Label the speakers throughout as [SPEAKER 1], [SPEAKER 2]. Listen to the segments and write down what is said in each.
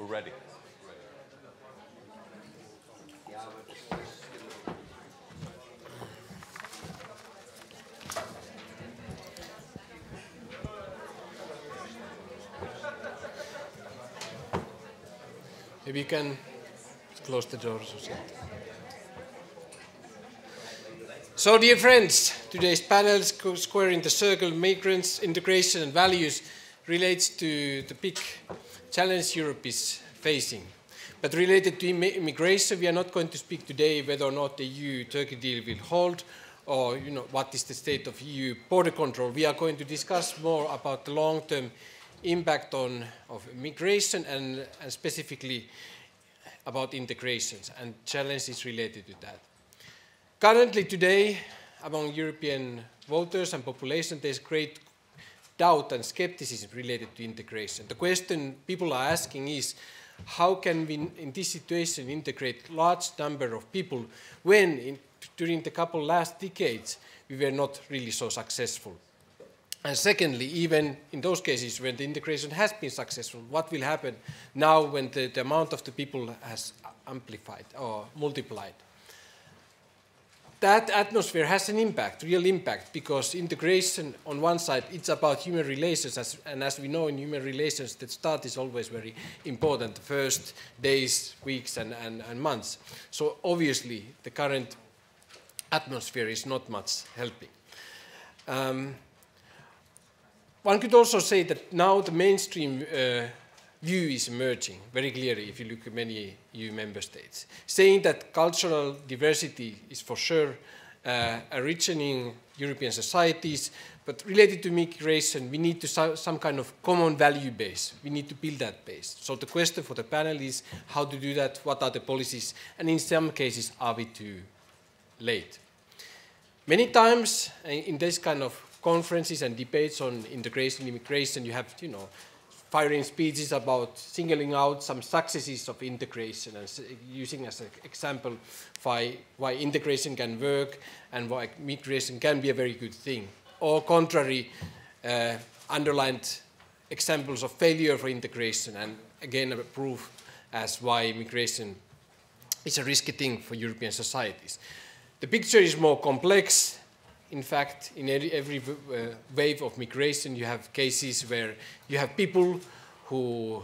[SPEAKER 1] We're ready.
[SPEAKER 2] Maybe you can close the doors or something. So, dear friends, today's panel, Squaring the Circle, Migrants, Integration and Values, relates to the big challenge Europe is facing. But related to immigration, we are not going to speak today whether or not the EU-Turkey deal will hold, or what is the state of EU border control. We are going to discuss more about the long-term impact of migration and specifically about integrations and challenges related to that. Currently today, among European voters and population, there's great doubt and skepticism related to integration. The question people are asking is, how can we, in this situation, integrate large number of people when, during the couple last decades, we were not really so successful? And secondly, even in those cases when the integration has been successful, what will happen now when the amount of the people has amplified or multiplied? That atmosphere has an impact, real impact, because integration on one side, it's about human relations, and as we know in human relations, the start is always very important, the first days, weeks, and months. So obviously, the current atmosphere is not much helping. One could also say that now the mainstream view is emerging very clearly if you look at many EU member states, saying that cultural diversity is for sure enriching European societies, but related to migration, we need to some kind of common value base. We need to build that base. So the question for the panel is how to do that, what are the policies, and in some cases, are we too late? Many times in this kind of conferences and debates on integration, immigration, you have, firing speeches about singling out some successes of integration and using as an example why integration can work and why migration can be a very good thing. Or contrary, underlined examples of failure for integration and again a proof as why migration is a risky thing for European societies. The picture is more complex. In fact, in every wave of migration, you have cases where you have people who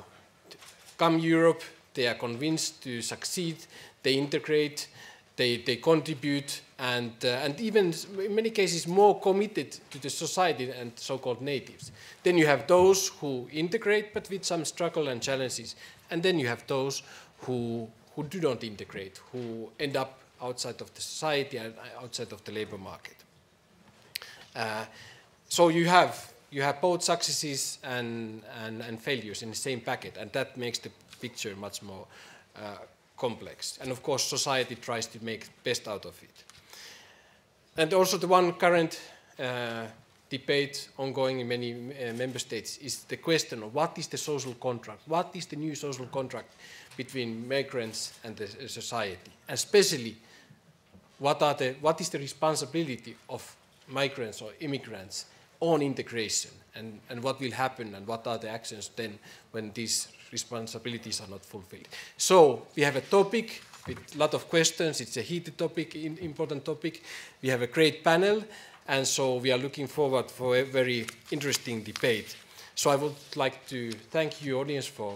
[SPEAKER 2] come to Europe, they are convinced to succeed, they integrate, they contribute, and even in many cases more committed to the society and so-called natives. Then you have those who integrate, but with some struggle and challenges. And then you have those who do not integrate, who end up outside of the society and outside of the labor market. So you have both successes and failures in the same packet, and that makes the picture much more complex. And of course, society tries to make the best out of it. And also the one current debate ongoing in many member states is the question of what is the social contract? What is the new social contract between migrants and the society? Especially, what is the responsibility of migrants or immigrants on integration, and what will happen and what are the actions then when these responsibilities are not fulfilled. So we have a topic with a lot of questions. It's a heated topic, important topic. We have a great panel, and so we are looking forward for a very interesting debate. So I would like to thank you, audience, for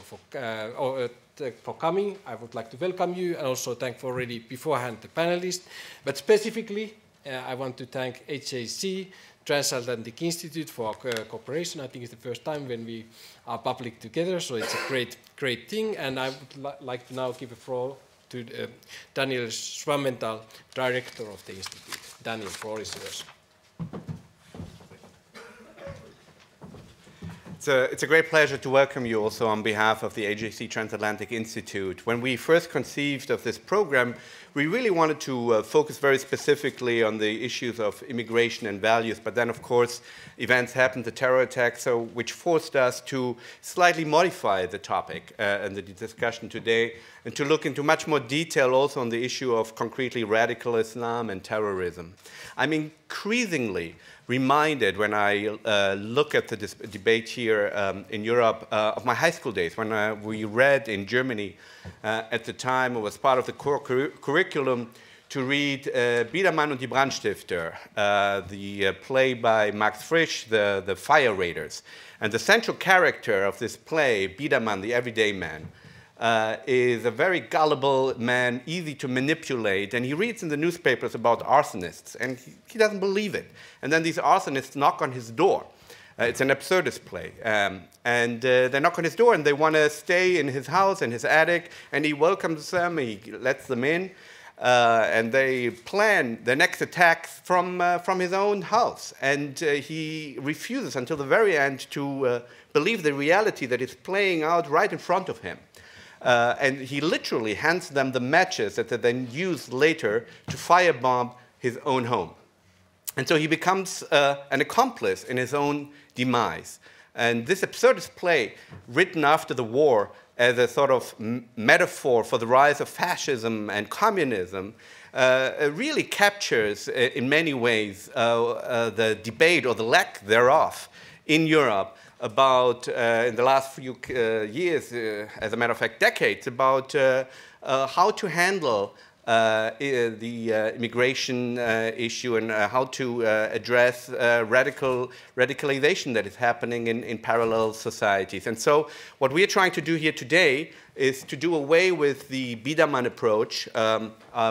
[SPEAKER 2] coming. I would like to welcome you and also thank already beforehand the panelists, but specifically I want to thank HAC, Transatlantic Institute, for our cooperation. I think it's the first time when we are public together, so it's a great thing. And I would like to now give the floor to Daniel Schwammenthal, Director of the Institute. Daniel, the floor is yours.
[SPEAKER 3] It's a great pleasure to welcome you also on behalf of the AJC Transatlantic Institute. When we first conceived of this program, we really wanted to focus very specifically on the issues of immigration and values, but then of course events happened, the terror attacks, which forced us to slightly modify the topic and the discussion today, and to look into much more detail also on the issue of concretely radical Islam and terrorism. I'm increasingly reminded when I look at the debate here in Europe of my high school days, when we read in Germany at the time, it was part of the core curriculum to read Biedermann und die Brandstifter, the play by Max Frisch, the Fire Raiders. And the central character of this play, Biedermann, the everyday man, is a very gullible man, easy to manipulate, and he reads in the newspapers about arsonists, and he doesn't believe it. And then these arsonists knock on his door. It's an absurdist play. And they knock on his door, and they want to stay in his house, in his attic, and he welcomes them, he lets them in, and they plan the next attacks from his own house. And he refuses until the very end to believe the reality that is playing out right in front of him. And he literally hands them the matches that they then use later to firebomb his own home. And so he becomes an accomplice in his own demise. And this absurdist play, written after the war as a sort of metaphor for the rise of fascism and communism, really captures in many ways the debate or the lack thereof in Europe about, in the last few years, as a matter of fact, decades, about how to handle the immigration issue and how to address radicalization that is happening in parallel societies. And so what we are trying to do here today is to do away with the Biedermann approach,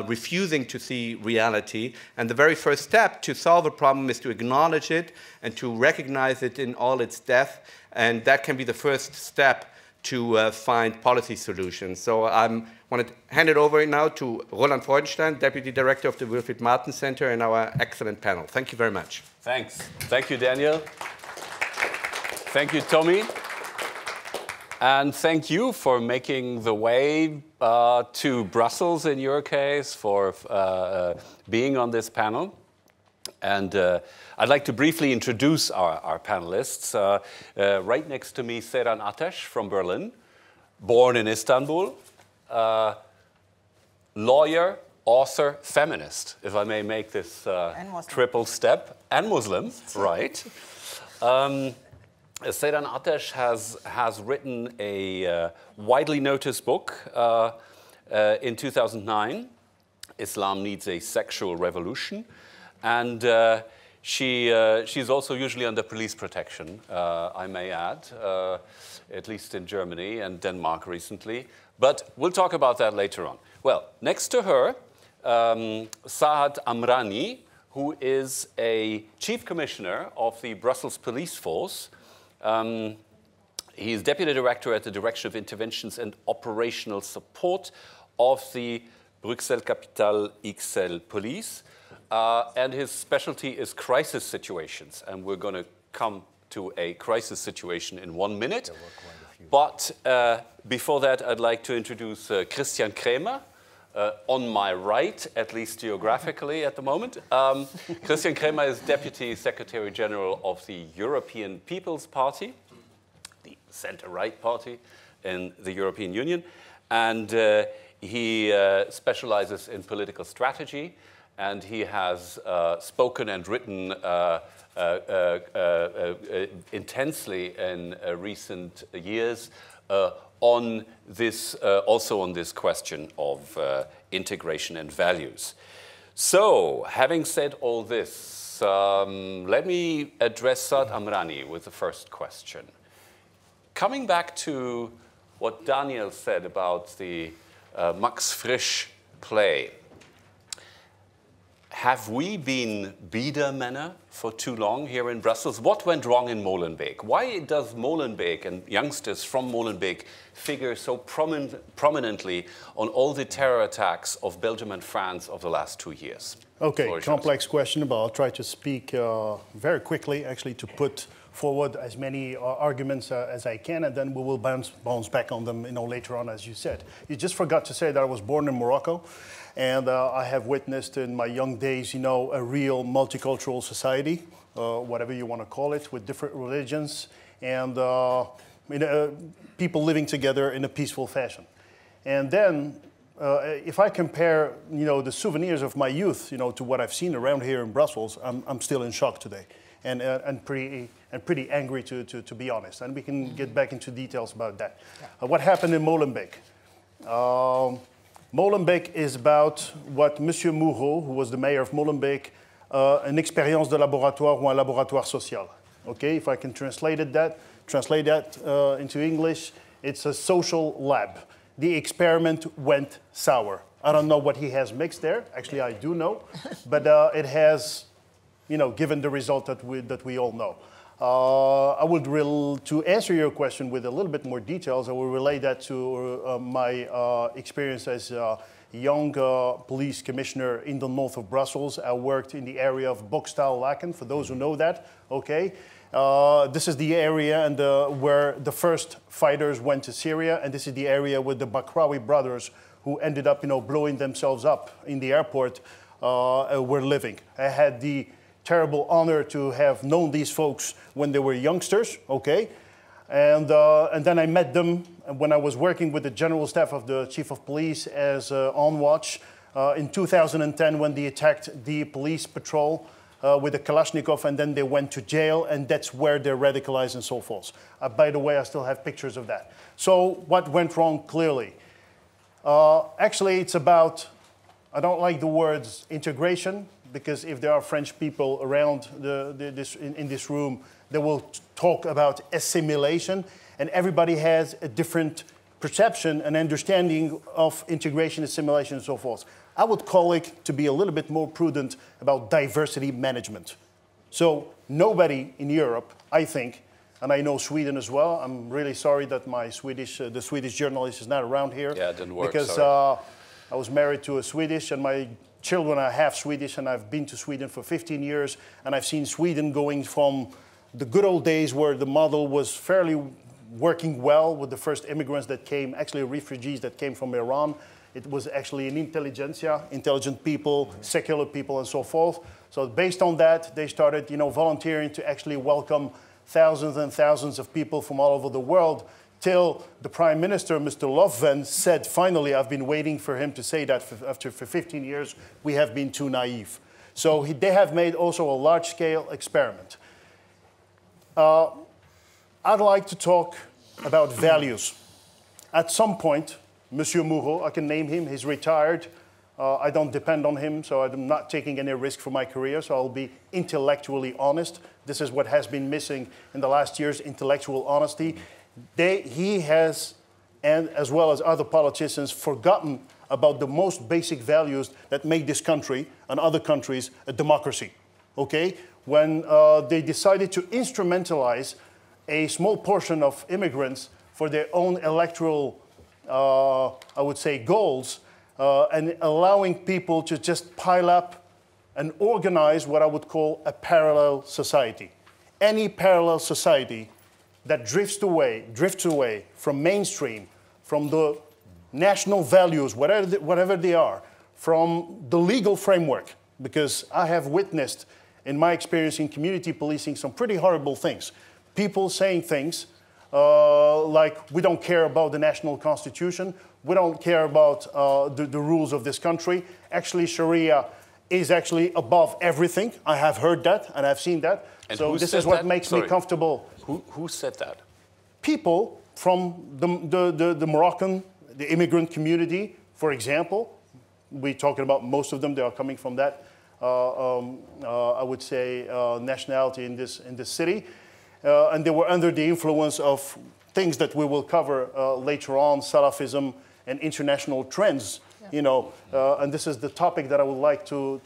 [SPEAKER 3] refusing to see reality. And the very first step to solve a problem is to acknowledge it and to recognize it in all its depth. And that can be the first step to find policy solutions. So I want to hand it over now to Roland Freudenstein, Deputy Director of the Wilfried Martens Center, and our excellent panel. Thank you very much.
[SPEAKER 1] Thanks. Thank you, Daniel. Thank you, Tomi. And thank you for making the way to Brussels, in your case, for being on this panel. And I'd like to briefly introduce our panelists. Right next to me, Seyran Ateş from Berlin, born in Istanbul, lawyer, author, feminist, if I may make this triple step, and Muslim, right. Seyran Ateş has written a widely noticed book in 2009, Islam Needs a Sexual Revolution. And she's also usually under police protection, I may add, at least in Germany and Denmark recently. But we'll talk about that later on. Well, next to her, Saad Amrani, who is a chief commissioner of the Brussels police force. He is deputy director at the Direction of Interventions and Operational Support of the Bruxelles Capitale XL Police. And his specialty is crisis situations. And we're going to come to a crisis situation in 1 minute. But before that, I'd like to introduce Christian Kremer, on my right, at least geographically at the moment. Christian Kremer is Deputy Secretary General of the European People's Party, the center-right party in the European Union. And he specializes in political strategy. And he has spoken and written intensely in recent years on this, also on this question of integration and values. So, having said all this, let me address Saad Amrani with the first question. Coming back to what Daniel said about the Max Frisch play, have we been Biedermänner for too long here in Brussels? What went wrong in Molenbeek? Why does Molenbeek and youngsters from Molenbeek figure so prominently on all the terror attacks of Belgium and France of the last 2 years?
[SPEAKER 4] Okay, complex question, but I'll try to speak very quickly, actually, to put forward as many arguments as I can, and then we will bounce back on them, later on, as you said. You just forgot to say that I was born in Morocco. And I have witnessed in my young days, a real multicultural society, whatever you want to call it, with different religions and people living together in a peaceful fashion. And then if I compare, the souvenirs of my youth, to what I've seen around here in Brussels, I'm still in shock today, and pretty angry to be honest. And we can get back into details about that. What happened in Molenbeek? Molenbeek is about what Monsieur Moureau, who was the mayor of Molenbeek, une expérience de laboratoire ou un laboratoire social. Okay, if I can translate that into English, it's a social lab. The experiment went sour. I don't know what he has mixed there. Actually, I do know, but it has, given the result that we all know. To answer your question with a little bit more details, I will relate that to my experience as a young police commissioner in the north of Brussels. I worked in the area of Boxtel-Laken, for those who know that, okay? This is the area where the first fighters went to Syria, and this is the area where the Bakrawi brothers, who ended up, blowing themselves up in the airport, were living. I had the terrible honor to have known these folks when they were youngsters, okay? And then I met them when I was working with the general staff of the chief of police as on watch in 2010 when they attacked the police patrol with a Kalashnikov, and then they went to jail, and that's where they're radicalized and so forth. By the way, I still have pictures of that. So what went wrong clearly? Actually, it's about, I don't like the words integration, because if there are French people around in this room, they will talk about assimilation, and everybody has a different perception and understanding of integration, assimilation, and so forth. I would call it, to be a little bit more prudent, about diversity management. So nobody in Europe, I think, and I know Sweden as well. I'm really sorry that the Swedish journalist is not around here.
[SPEAKER 1] Yeah, it didn't work,
[SPEAKER 4] because I was married to a Swedish, and my children are half Swedish, and I've been to Sweden for 15 years, and I've seen Sweden going from the good old days where the model was fairly working well with the first immigrants that came, actually refugees that came from Iran. It was actually an intelligentsia, intelligent people, secular people, and so forth. So based on that, they started, volunteering to actually welcome thousands and thousands of people from all over the world, till the Prime Minister, Mr. Löfven, said, finally, I've been waiting for him to say that for 15 years, we have been too naive. So they have made also a large-scale experiment. I'd like to talk about values. At some point, Monsieur Moureau, I can name him, he's retired. I don't depend on him, so I'm not taking any risk for my career, so I'll be intellectually honest. This is what has been missing in the last years, intellectual honesty. He has, and as well as other politicians, forgotten about the most basic values that make this country and other countries a democracy, okay? When they decided to instrumentalize a small portion of immigrants for their own electoral, I would say, goals, and allowing people to just pile up and organize what I would call a parallel society. Any parallel society that drifts away from mainstream, from the national values, whatever they are, from the legal framework, because I have witnessed, in my experience in community policing, some pretty horrible things. People saying things like, we don't care about the national constitution, we don't care about the rules of this country. Actually, Sharia is actually above everything. I have heard that, and I've seen that.
[SPEAKER 1] And
[SPEAKER 4] so this is what makes me comfortable.
[SPEAKER 1] Who said that?
[SPEAKER 4] People from the Moroccan, the immigrant community, for example. We're talking about most of them. They are coming from that, I would say, nationality in this city. And they were under the influence of things that we will cover later on, Salafism and international trends. And this is the topic that I would like to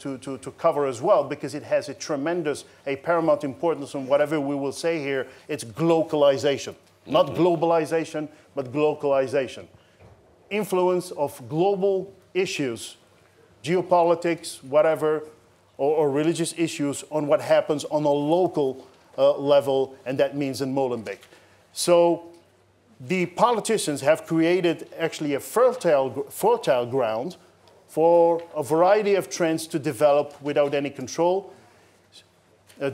[SPEAKER 4] cover as well, because it has a paramount importance in whatever we will say here. It's globalization, not globalization, but globalization. Influence of global issues, geopolitics, whatever, or religious issues on what happens on a local level, and that means in Molenbeek. So the politicians have created actually a fertile ground for a variety of trends to develop without any control,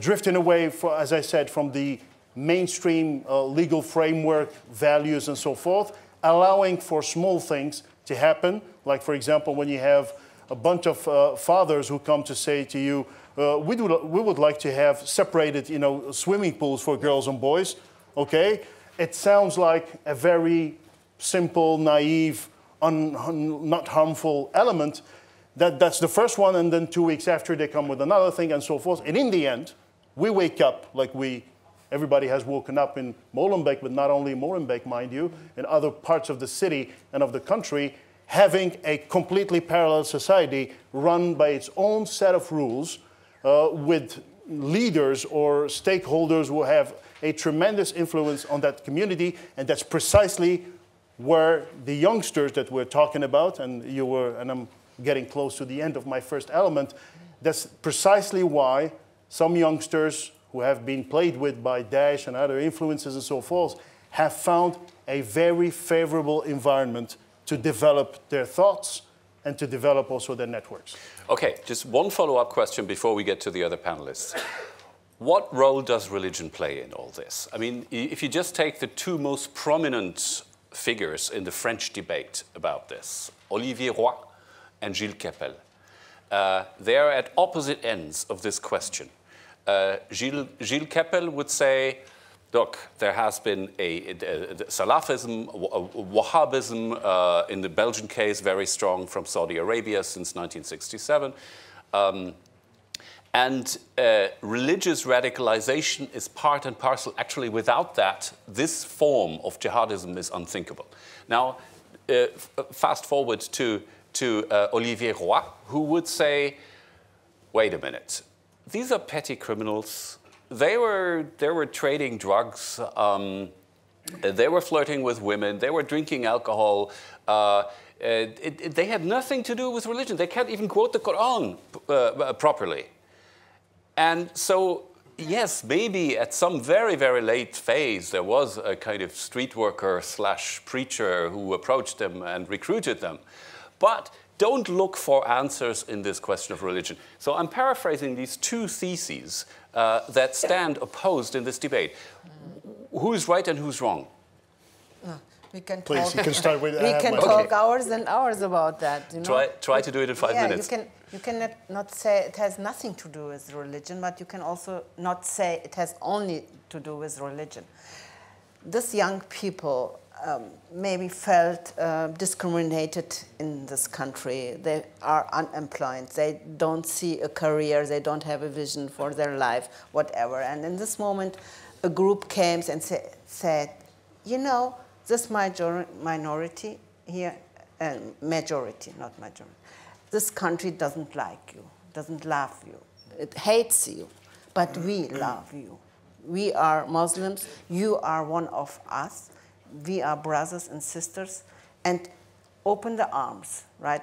[SPEAKER 4] drifting away, as I said, from the mainstream legal framework, values, and so forth, allowing for small things to happen. Like, for example, when you have a bunch of fathers who come to say to you, we would like to have separated, swimming pools for girls and boys, okay? It sounds like a very simple, naive, not harmful element. That's the first one, and then 2 weeks after they come with another thing and so forth. And in the end, we wake up like everybody has woken up in Molenbeek, but not only Molenbeek, mind you, in other parts of the city and of the country, having a completely parallel society run by its own set of rules with leaders or stakeholders who have a tremendous influence on that community. And that's precisely where the youngsters that we're talking about, and I'm getting close to the end of my first element, that's precisely why some youngsters who have been played with by Daesh and other influences and so forth have found a very favorable environment to develop their thoughts and to develop also their networks.
[SPEAKER 1] Okay, just one follow-up question before we get to the other panelists. What role does religion play in all this? I mean, if you just take the two most prominent figures in the French debate about this, Olivier Roy and Gilles Kepel, they are at opposite ends of this question. Gilles Kepel would say, look, there has been a Salafism, Wahhabism, in the Belgian case, very strong from Saudi Arabia since 1967. And religious radicalization is part and parcel. Actually, without that, this form of jihadism is unthinkable. Now, fast forward to Olivier Roy, who would say, wait a minute, these are petty criminals. They were trading drugs. They were flirting with women. They were drinking alcohol. They had nothing to do with religion. They can't even quote the Quran properly. And so, yes, maybe at some very, very late phase, there was a kind of street worker / preacher who approached them and recruited them. But don't look for answers in this question of religion. So I'm paraphrasing these two theses that stand opposed in this debate. Who's right and who's wrong?
[SPEAKER 5] We can
[SPEAKER 4] Please,
[SPEAKER 5] talk,
[SPEAKER 4] you can start with.
[SPEAKER 5] we can talk hours and hours about that. You know?
[SPEAKER 1] Try to do it in 5 minutes.
[SPEAKER 5] You can not say it has nothing to do with religion, but you can also not say it has only to do with religion. These young people maybe felt discriminated in this country. They are unemployed. They don't see a career. They don't have a vision for their life, whatever. And in this moment, a group came and said, you know, this minority here, majority, not majority, this country doesn't like you, doesn't love you. It hates you, but we love you. We are Muslims. You are one of us. We are brothers and sisters, and open the arms, right,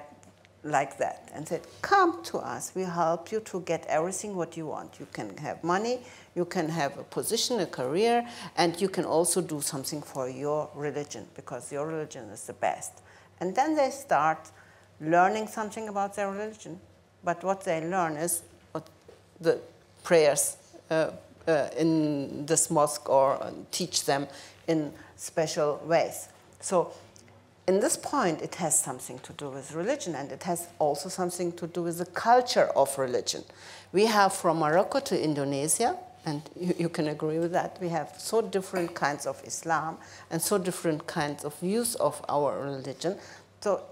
[SPEAKER 5] like that, and said, come to us, we help you to get everything what you want. You can have money, you can have a position, a career, and you can also do something for your religion, because your religion is the best. And then they start learning something about their religion, but what they learn is the prayers in this mosque, or teach them in special ways. So in this point, it has something to do with religion, and it has also something to do with the culture of religion. We have from Morocco to Indonesia, and you can agree with that, we have so different kinds of Islam and so different kinds of views of our religion. So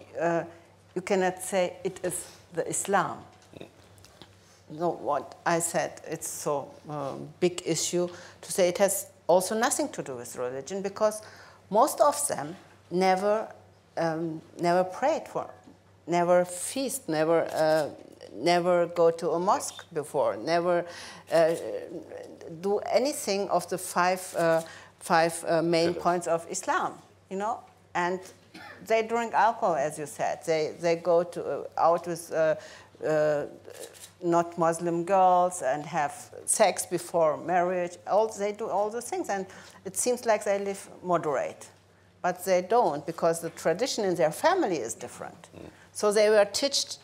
[SPEAKER 5] you cannot say it is the Islam. No, what I said, it's so big issue to say it has also nothing to do with religion, because most of them never prayed for, never feast, never go to a mosque before, never do anything of the five main points of Islam, you know. And they drink alcohol, as you said. They go out with not Muslim girls and have sex before marriage. They do all the things, and it seems like they live moderate. But they don't, because the tradition in their family is different. So they were taught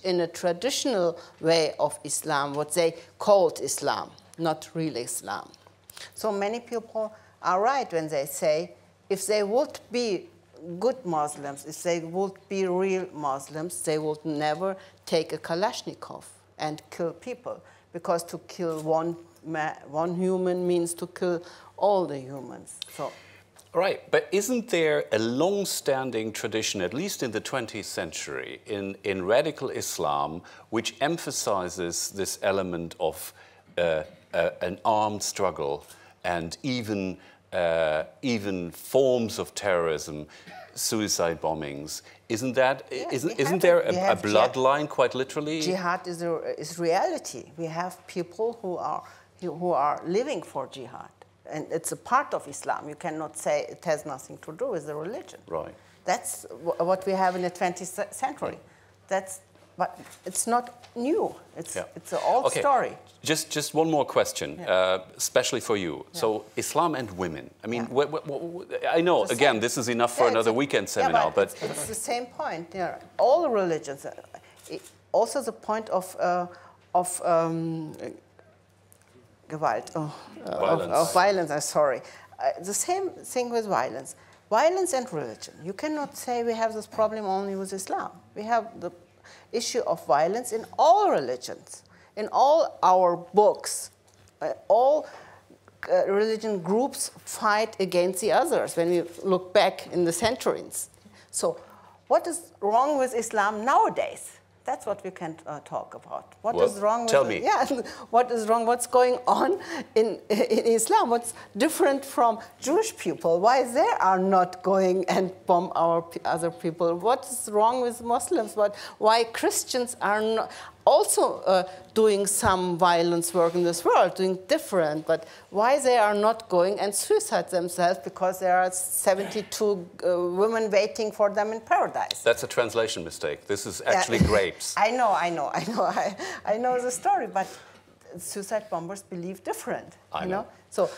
[SPEAKER 5] in a traditional way of Islam, what they called Islam, not real Islam. So many people are right when they say, if they would be good Muslims, if they would be real Muslims, they would never take a Kalashnikov and kill people, because to kill one human means to kill all the humans. So.
[SPEAKER 1] Right, but isn't there a long-standing tradition, at least in the 20th century, in radical Islam, which emphasizes this element of an armed struggle and even forms of terrorism, suicide bombings? Isn't there a bloodline, quite literally?
[SPEAKER 5] Jihad is reality. We have people who are living for jihad. And it's a part of Islam. You cannot say it has nothing to do with the religion.
[SPEAKER 1] Right.
[SPEAKER 5] That's what we have in the 20th century. But it's not new. It's an old story.
[SPEAKER 1] Just one more question, especially for you. Yeah. So Islam and women. I mean, I know, again, this is enough for another weekend seminar.
[SPEAKER 5] But it's the same point. Yeah. All religions, also the point of Gewalt, of violence, I'm sorry. The same thing with violence. Violence and religion. You cannot say we have this problem only with Islam. We have the issue of violence in all religions, in all our books. All religion groups fight against the others when we look back in the centuries. So what is wrong with Islam nowadays? That's what we can talk about. What is wrong with
[SPEAKER 1] tell me.
[SPEAKER 5] Yeah, what is wrong? What's going on in Islam? What's different from Jewish people? Why they are not going and bomb our other people? What is wrong with Muslims? Why Christians are not also doing some violence work in this world, doing different, but why they are not going and suicide themselves because there are 72 women waiting for them in paradise?
[SPEAKER 1] That's a translation mistake. This is actually grapes.
[SPEAKER 5] I know. I know the story, but suicide bombers believe different.
[SPEAKER 1] I know.
[SPEAKER 5] So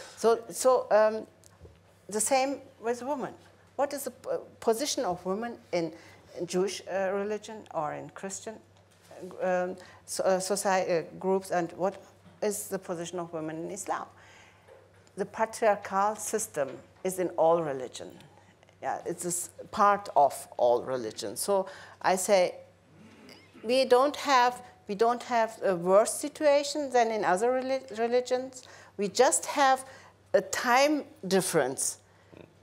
[SPEAKER 5] the same with women. What is the position of women in Jewish religion or in Christian society groups, and what is the position of women in Islam? The patriarchal system is in all religion. Yeah, it's a part of all religion. So I say we don't have a worse situation than in other religions. We just have a time difference.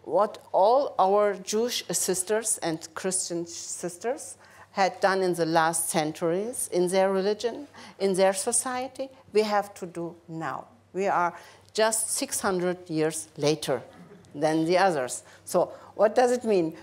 [SPEAKER 5] What all our Jewish sisters and Christian sisters had done in the last centuries in their religion, in their society, we have to do now. We are just 600 years later than the others. So what does it mean?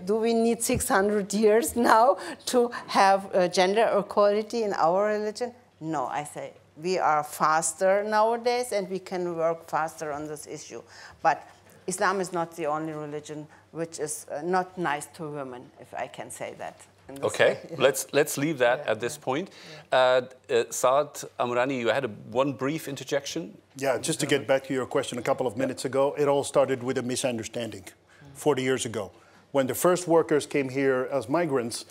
[SPEAKER 5] Do we need 600 years now to have gender equality in our religion? No, I say we are faster nowadays and we can work faster on this issue. But Islam is not the only religion which is not nice to women, if I can say that.
[SPEAKER 1] Okay, let's leave that at this point. Saad Amrani, you had one brief interjection?
[SPEAKER 4] Yeah, just to get back to your question a couple of minutes ago, it all started with a misunderstanding 40 years ago. When the first workers came here as migrants,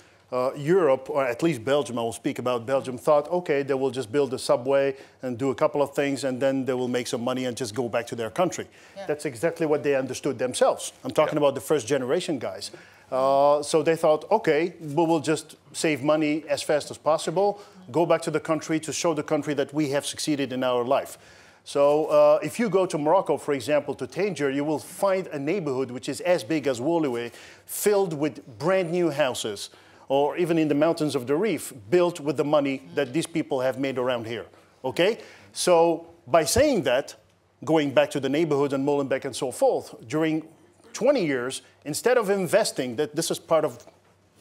[SPEAKER 4] Europe, or at least Belgium, I will speak about Belgium, thought, okay, they will just build a subway and do a couple of things and then they will make some money and just go back to their country. Yeah. That's exactly what they understood themselves. I'm talking about the first generation guys. So they thought, okay, we will just save money as fast as possible, go back to the country to show the country that we have succeeded in our life. So if you go to Morocco, for example, to Tanger, you will find a neighborhood which is as big as Woluwe, filled with brand new houses, or even in the mountains of the Rif, built with the money that these people have made around here, okay? So by saying that, going back to the neighborhood and Molenbeek and so forth, during 20 years, instead of investing, that this is part of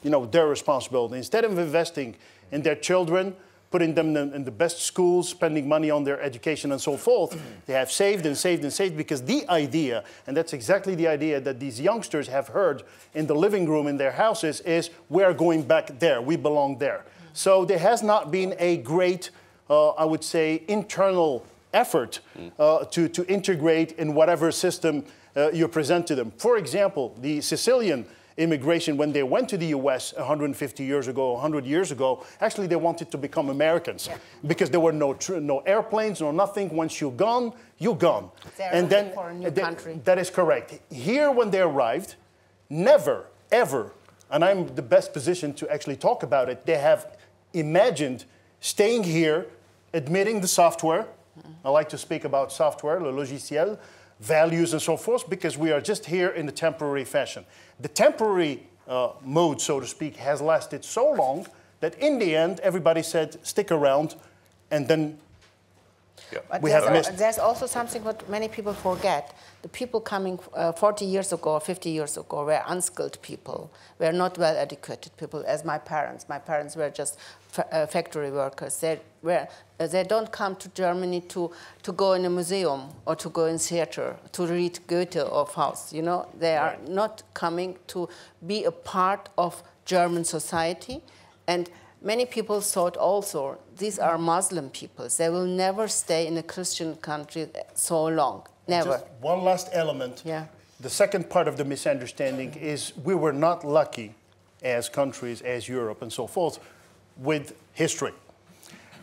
[SPEAKER 4] their responsibility, instead of investing in their children, putting them in the best schools, spending money on their education and so forth, they have saved and saved and saved, because the idea, and that's exactly the idea that these youngsters have heard in the living room in their houses, is we're going back there, we belong there. So there has not been a great, I would say, internal effort to integrate in whatever system you present to them. For example, the Sicilian immigration, when they went to the US 150 years ago, 100 years ago, actually they wanted to become Americans because there were no airplanes, no nothing. Once you're gone, you're gone.
[SPEAKER 5] They're looking for a new country.
[SPEAKER 4] That is correct. Here, when they arrived, never, ever, and I'm the best positioned to actually talk about it, they have imagined staying here, admitting the software. I like to speak about software, le logiciel, values and so forth, because we are just here in the temporary fashion. The temporary mode, so to speak, has lasted so long that in the end, everybody said, stick around, and then
[SPEAKER 5] But
[SPEAKER 4] we have missed.
[SPEAKER 5] there's also something what many people forget. The people coming 40 years ago or 50 years ago were unskilled people, were not well-educated people, as my parents. My parents were just factory workers. They don't come to Germany to go in a museum or to go in theater, to read Goethe or Faust. You know, they are not coming to be a part of German society. And many people thought also, these are Muslim peoples. They will never stay in a Christian country so long. Never.
[SPEAKER 4] Just one last element.
[SPEAKER 5] Yeah.
[SPEAKER 4] The second part of the misunderstanding is we were not lucky as countries, as Europe and so forth, with history.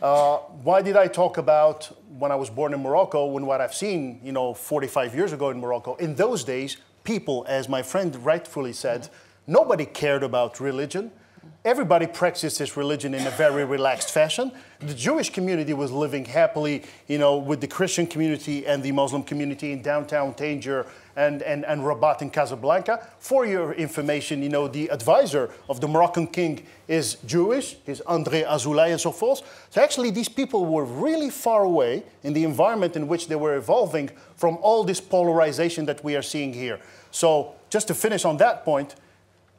[SPEAKER 4] Why did I talk about when I was born in Morocco, when what I've seen, 45 years ago in Morocco? In those days, people, as my friend rightfully said, nobody cared about religion. Everybody practiced this religion in a very relaxed fashion. The Jewish community was living happily, with the Christian community and the Muslim community in downtown Tanger and Rabat in Casablanca. For your information, the advisor of the Moroccan king is Jewish, is André Azoulay and so forth. So actually these people were really far away in the environment in which they were evolving from all this polarization that we are seeing here. So just to finish on that point,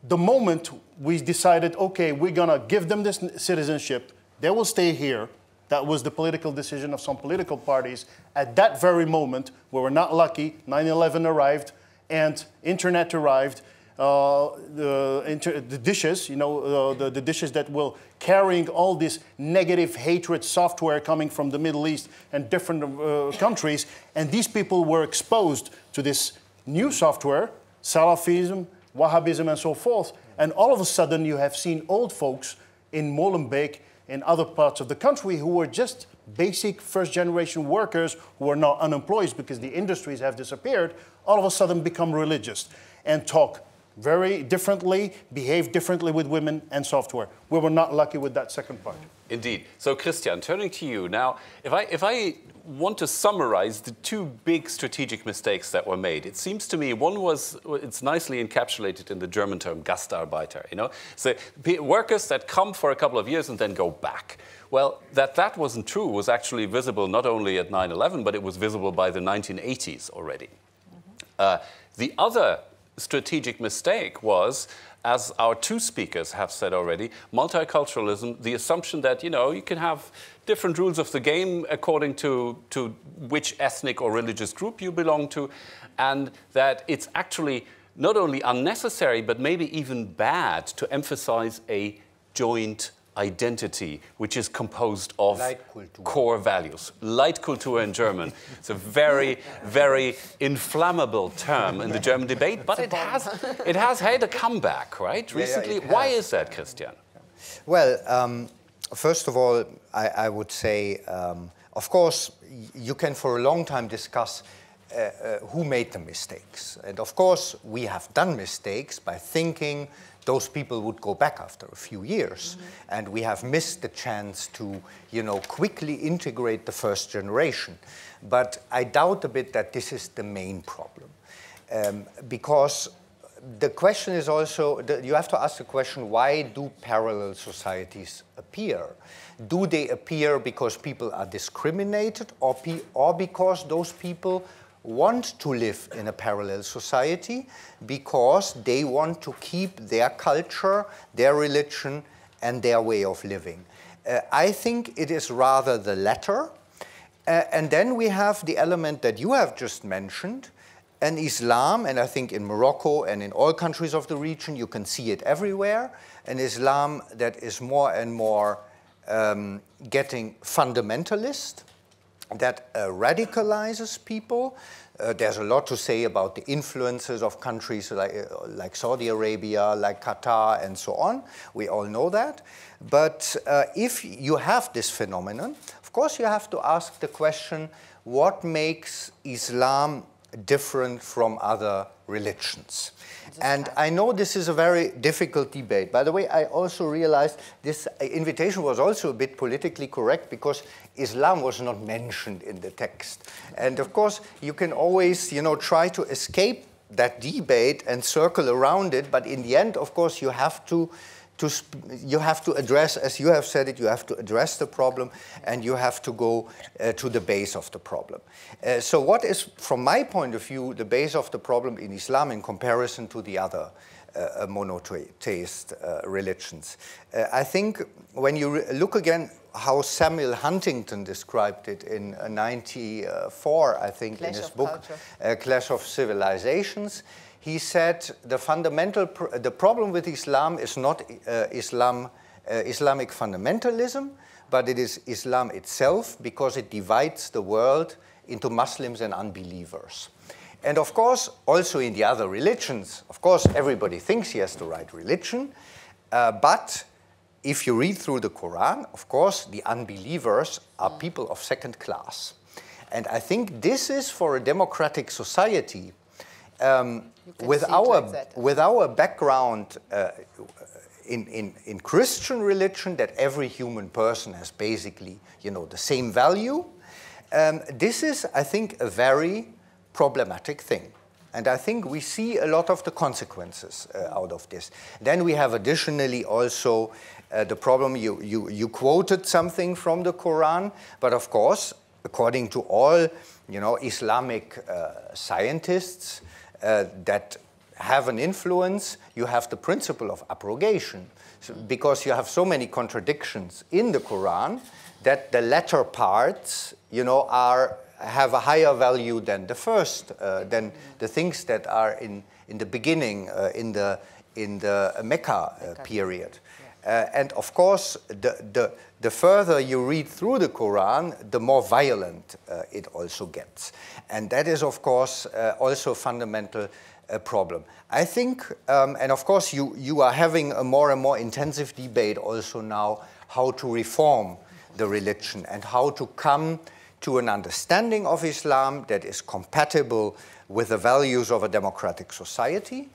[SPEAKER 4] the moment we decided, okay, we're going to give them this citizenship, they will stay here. That was the political decision of some political parties. At that very moment, we were not lucky, 9/11 arrived and internet arrived. The dishes, the dishes that will carrying all this negative hatred software coming from the Middle East and different countries. And these people were exposed to this new software, Salafism, Wahhabism and so forth, and all of a sudden you have seen old folks in Molenbeek and other parts of the country who were just basic first-generation workers who are now unemployed because the industries have disappeared, all of a sudden become religious and talk very differently, behave differently with women and software. We were not lucky with that second part.
[SPEAKER 1] Indeed. So Christian, turning to you now, if I want to summarize the two big strategic mistakes that were made, it seems to me one was, it's nicely encapsulated in the German term Gastarbeiter, so workers that come for a couple of years and then go back. Well, that wasn't true was actually visible not only at 9/11, but it was visible by the 1980s already. The other strategic mistake was, as our two speakers have said already, multiculturalism, the assumption that, you can have different rules of the game according to which ethnic or religious group you belong to, and that it's actually not only unnecessary, but maybe even bad to emphasize a joint identity, which is composed of core values. Leitkultur in German. It's a very, very inflammable term in the German debate, but it has had a comeback, right? Recently. Why is that, Christian?
[SPEAKER 6] Well, first of all, I would say, of course, you can for a long time discuss who made the mistakes. And of course, we have done mistakes by thinking those people would go back after a few years. And we have missed the chance to, quickly integrate the first generation. But I doubt a bit that this is the main problem. Because the question is also, you have to ask the question, why do parallel societies appear? Do they appear because people are discriminated or because those people want to live in a parallel society because they want to keep their culture, their religion, and their way of living? I think it is rather the latter. And then we have the element that you have just mentioned, and Islam, and I think in Morocco and in all countries of the region, you can see it everywhere, an Islam that is more and more getting fundamentalist, that radicalizes people. There's a lot to say about the influences of countries like Saudi Arabia, like Qatar, and so on. We all know that. But if you have this phenomenon, of course you have to ask the question, what makes Islam different from other religions? And I know this is a very difficult debate. By the way, I also realized this invitation was also a bit politically correct because Islam was not mentioned in the text. And of course, you can always, try to escape that debate and circle around it. But in the end, of course, you have to address, as you have said it, you have to address the problem and you have to go to the base of the problem. So what is, from my point of view, the base of the problem in Islam in comparison to the other monotheist religions? I think when you look again how Samuel Huntington described it in 94, I think, in his book, Clash of Civilizations, he said the problem with Islam is not Islamic fundamentalism, but it is Islam itself, because it divides the world into Muslims and unbelievers. And of course, also in the other religions, of course, everybody thinks he has the right religion, but if you read through the Quran, of course, the unbelievers are people of second class. And I think this is, for a democratic society, with our background in Christian religion, that every human person has basically, the same value, this is, I think, a very problematic thing. And I think we see a lot of the consequences out of this. Then we have additionally also the problem, you quoted something from the Quran, but of course, according to all Islamic scientists, that have an influence, you have the principle of abrogation. So, because you have so many contradictions in the Quran that the latter parts, have a higher value than the first, than the things that are in the beginning, in the Mecca period. And of course, the further you read through the Quran, the more violent it also gets. And that is, of course, also a fundamental problem. I think, and of course, you are having a more and more intensive debate also now how to reform the religion and how to come to an understanding of Islam that is compatible with the values of a democratic society.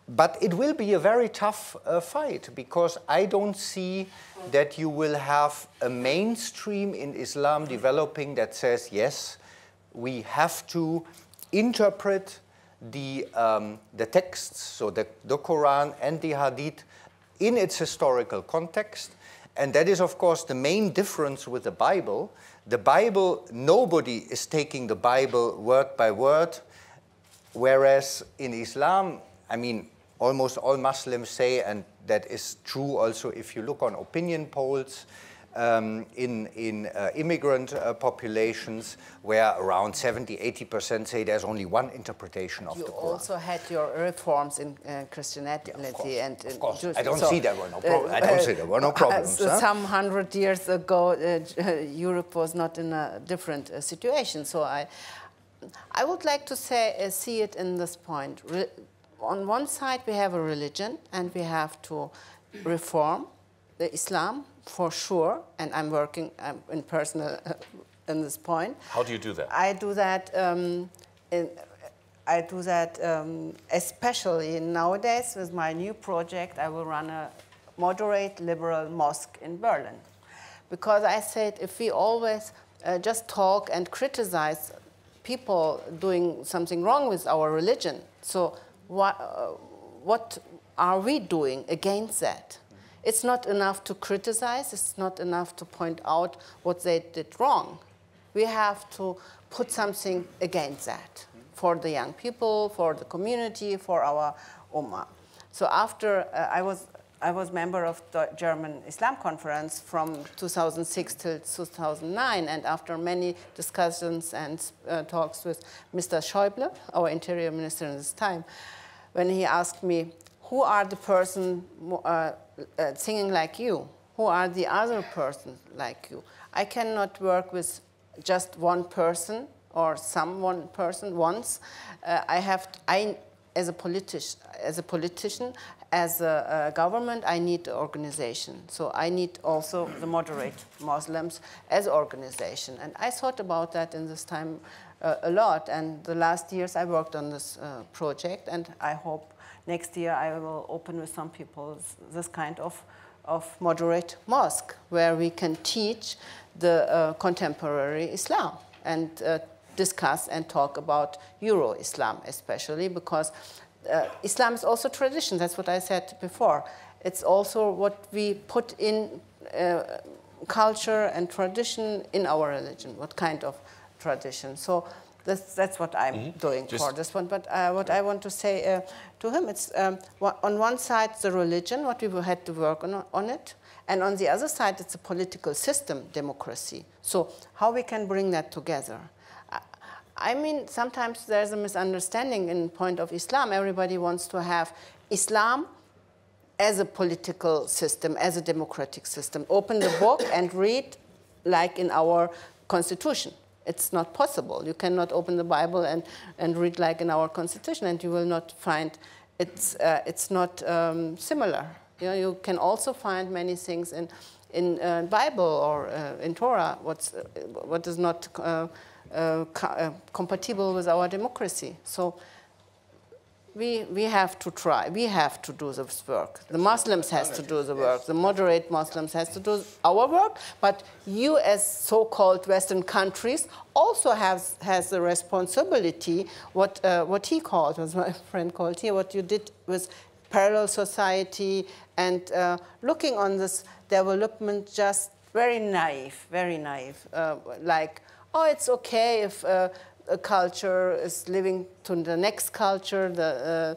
[SPEAKER 6] But it will be a very tough fight, because I don't see that you will have a mainstream in Islam developing that says, yes, we have to interpret the texts, so the Quran and the Hadith, in its historical context. And that is, of course, the main difference with the Bible. The Bible, nobody is taking the Bible word by word, whereas in Islam, I mean, almost all Muslims say, and that is true also if you look on opinion polls in immigrant populations, where around 70–80% say there's only one interpretation of the Quran.
[SPEAKER 5] You also had your reforms in Christianity,
[SPEAKER 6] yeah,
[SPEAKER 5] and
[SPEAKER 6] of course.
[SPEAKER 5] Jews.
[SPEAKER 6] I don't see there were no problems. I don't see there were no problems.
[SPEAKER 5] Some 100 years ago, Europe was not in a different situation. So I would like to say, see it in this point. On one side, we have a religion, and we have to reform the Islam for sure. And I'm working in personal in this point.
[SPEAKER 1] How do you do that?
[SPEAKER 5] I do that. Especially nowadays with my new project. I will run a moderate liberal mosque in Berlin, because I said if we always just talk and criticize people doing something wrong with our religion, so what are we doing against that? It's not enough to criticize. It's not enough to point out what they did wrong. We have to put something against that for the young people, for the community, for our ummah. So after I was member of the German Islam Conference from 2006 till 2009, and after many discussions and talks with Mr. Schäuble, our interior minister in this time, when he asked me, who are the person singing like you? Who are the other persons like you? I cannot work with just one person or one person once. I as a politician, as a government, I need organization. So I need also the moderate Muslims as organization. And I thought about that in this time a lot. And the last years I worked on this project, and I hope next year I will open with some people this kind of moderate mosque where we can teach the contemporary Islam and discuss and talk about Euro-Islam especially, because Islam is also tradition. That's what I said before. It's also what we put in culture and tradition in our religion, what kind of tradition. So that's what I'm doing for this one. But what I want to say to him, it's on one side the religion, what we had to work on it, and on the other side it's a political system, democracy. So how we can bring that together? I mean, sometimes there's a misunderstanding in point of Islam. Everybody wants to have Islam as a political system, as a democratic system. Open the book and read like in our constitution. It's not possible. You cannot open the Bible and read like in our constitution, and you will not find it's not similar. You know, you can also find many things in Bible or in Torah what is not compatible with our democracy. So we have to try. We have to do this work. The Muslims has to do the work. The moderate Muslims has to do our work. But you, as so-called Western countries, also has the responsibility. What he called, was my friend called here, what you did with parallel society and looking on this development just very naive, like, oh, it's okay if a culture is living to the next culture.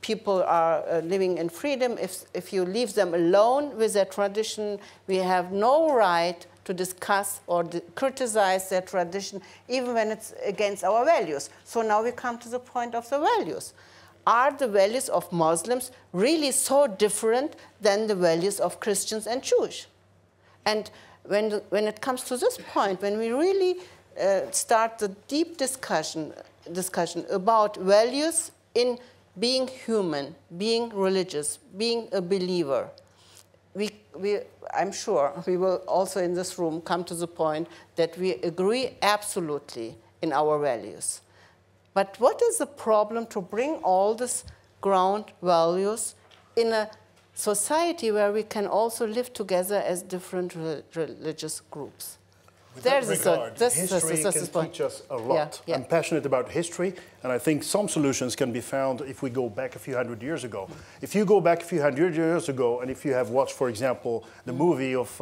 [SPEAKER 5] People are living in freedom. If you leave them alone with their tradition, we have no right to discuss or criticize their tradition, even when it's against our values. So now we come to the point of the values. Are the values of Muslims really so different than the values of Christians and Jews? And when it comes to this point, when we really start the deep discussion about values in being human, being religious, being a believer, I'm sure we will also in this room come to the point that we agree absolutely in our values. But what is the problem to bring all these ground values in a society where we can also live together as different religious groups?
[SPEAKER 4] With that regard, history can teach us a lot.
[SPEAKER 5] Yeah.
[SPEAKER 4] I'm passionate about history, and I think some solutions can be found if we go back a few hundred years ago. If you go back a few hundred years ago, and if you have watched, for example, the movie of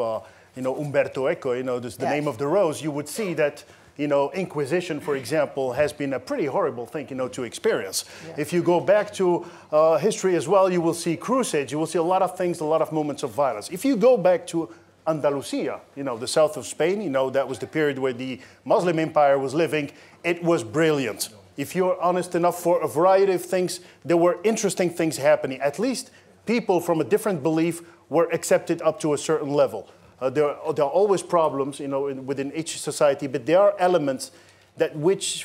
[SPEAKER 4] Umberto Eco, The Name of the Rose, you would see that Inquisition, for example, has been a pretty horrible thing, to experience. Yeah. If you go back to history as well, you will see crusades, you will see a lot of things, a lot of moments of violence. If you go back to Andalusia, the south of Spain, that was the period where the Muslim Empire was living, it was brilliant. If you're honest enough, for a variety of things, there were interesting things happening. At least people from a different belief were accepted up to a certain level. There are always problems, within each society, but there are elements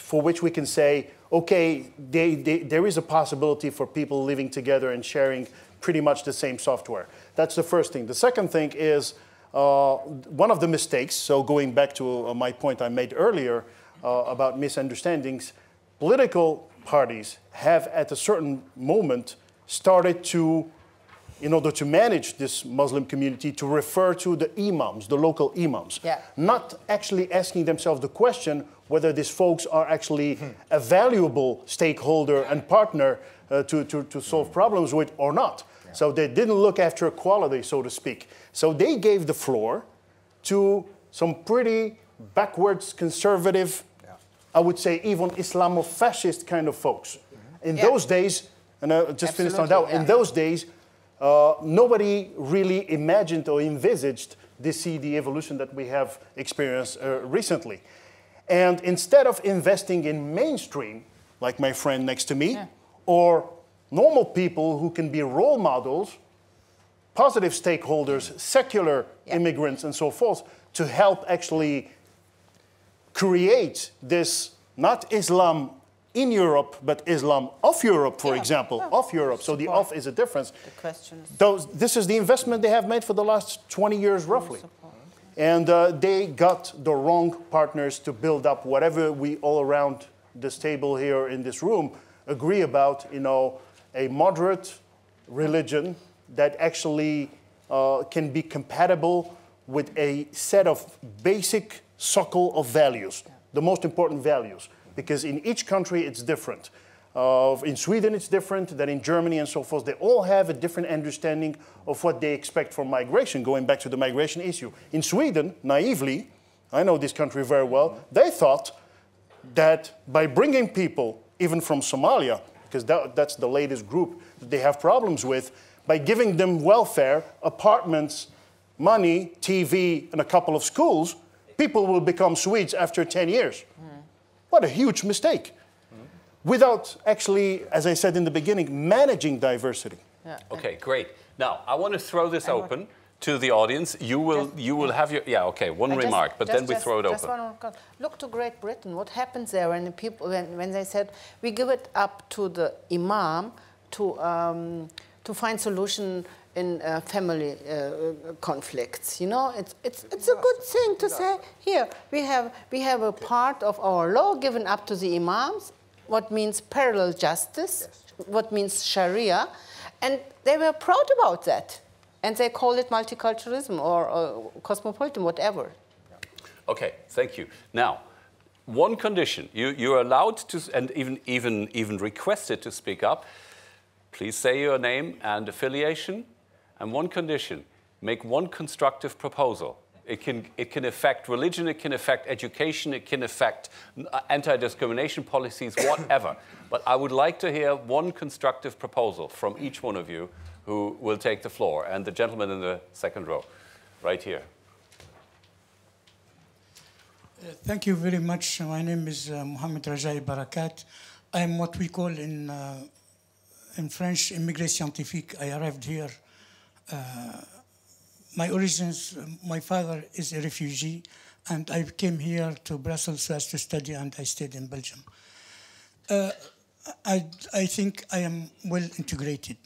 [SPEAKER 4] for which we can say, okay, there is a possibility for people living together and sharing pretty much the same software. That's the first thing. The second thing is one of the mistakes, so going back to my point I made earlier about misunderstandings, political parties have at a certain moment started to, in order to manage this Muslim community, to refer to the imams, the local imams. Yeah. Not actually asking themselves the question whether these folks are actually a valuable stakeholder and partner to solve problems with or not. Yeah. So they didn't look after equality, so to speak. So they gave the floor to some pretty backwards, conservative, I would say even Islamo-fascist kind of folks. In those days, and I just finished on that, in those days, nobody really imagined or envisaged the evolution that we have experienced recently. And instead of investing in mainstream, like my friend next to me, or normal people who can be role models, positive stakeholders, secular immigrants and so forth, to help actually create this, not Islam in Europe, but Islam of Europe, for example, of Europe. So the of is a difference.
[SPEAKER 5] The question is...
[SPEAKER 4] This is the investment they have made for the last 20 years, roughly. And they got the wrong partners to build up whatever we all around this table here in this room agree about, you know, a moderate religion that actually can be compatible with a set of basic suckle of values, the most important values, because in each country it's different. In Sweden it's different than in Germany and so forth. They all have a different understanding of what they expect from migration, going back to the migration issue. In Sweden, naively, I know this country very well, they thought that by bringing people, even from Somalia, because that's the latest group that they have problems with, by giving them welfare, apartments, money, TV, and a couple of schools, people will become Swedes after 10 years. What a huge mistake. Without actually, as I said in the beginning, managing diversity.
[SPEAKER 5] Yeah.
[SPEAKER 1] Okay, great. Now, I want to throw this open to the audience. You will have your... Yeah, okay, one remark, but then we throw it open.
[SPEAKER 5] Look to Great Britain. What happens there when the people, when they said, we give it up to the imam to find solution in family conflicts. You know, it's a good thing to say, here, we have a part of our law given up to the imams, what means parallel justice, what means Sharia, and they were proud about that. And they call it multiculturalism or cosmopolitan, whatever.
[SPEAKER 1] Okay, thank you. Now, one condition, you're allowed to, and even requested to speak up. Please say your name and affiliation. And one condition, make one constructive proposal. It can affect religion, it can affect education, it can affect anti-discrimination policies, whatever. But I would like to hear one constructive proposal from each one of you who will take the floor. And the gentleman in the second row, right here.
[SPEAKER 7] Thank you very much. My name is Mohamed Rajai Barakat. I am what we call in French, immigré scientifique. I arrived here. My origins, my father is a refugee, and I came here to Brussels so as to study, and I stayed in Belgium. I think I am well integrated.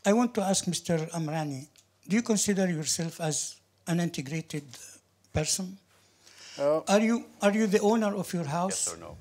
[SPEAKER 7] I want to ask Mr. Amrani, do you consider yourself as an integrated person? Are you the owner of your house?
[SPEAKER 1] Yes or no?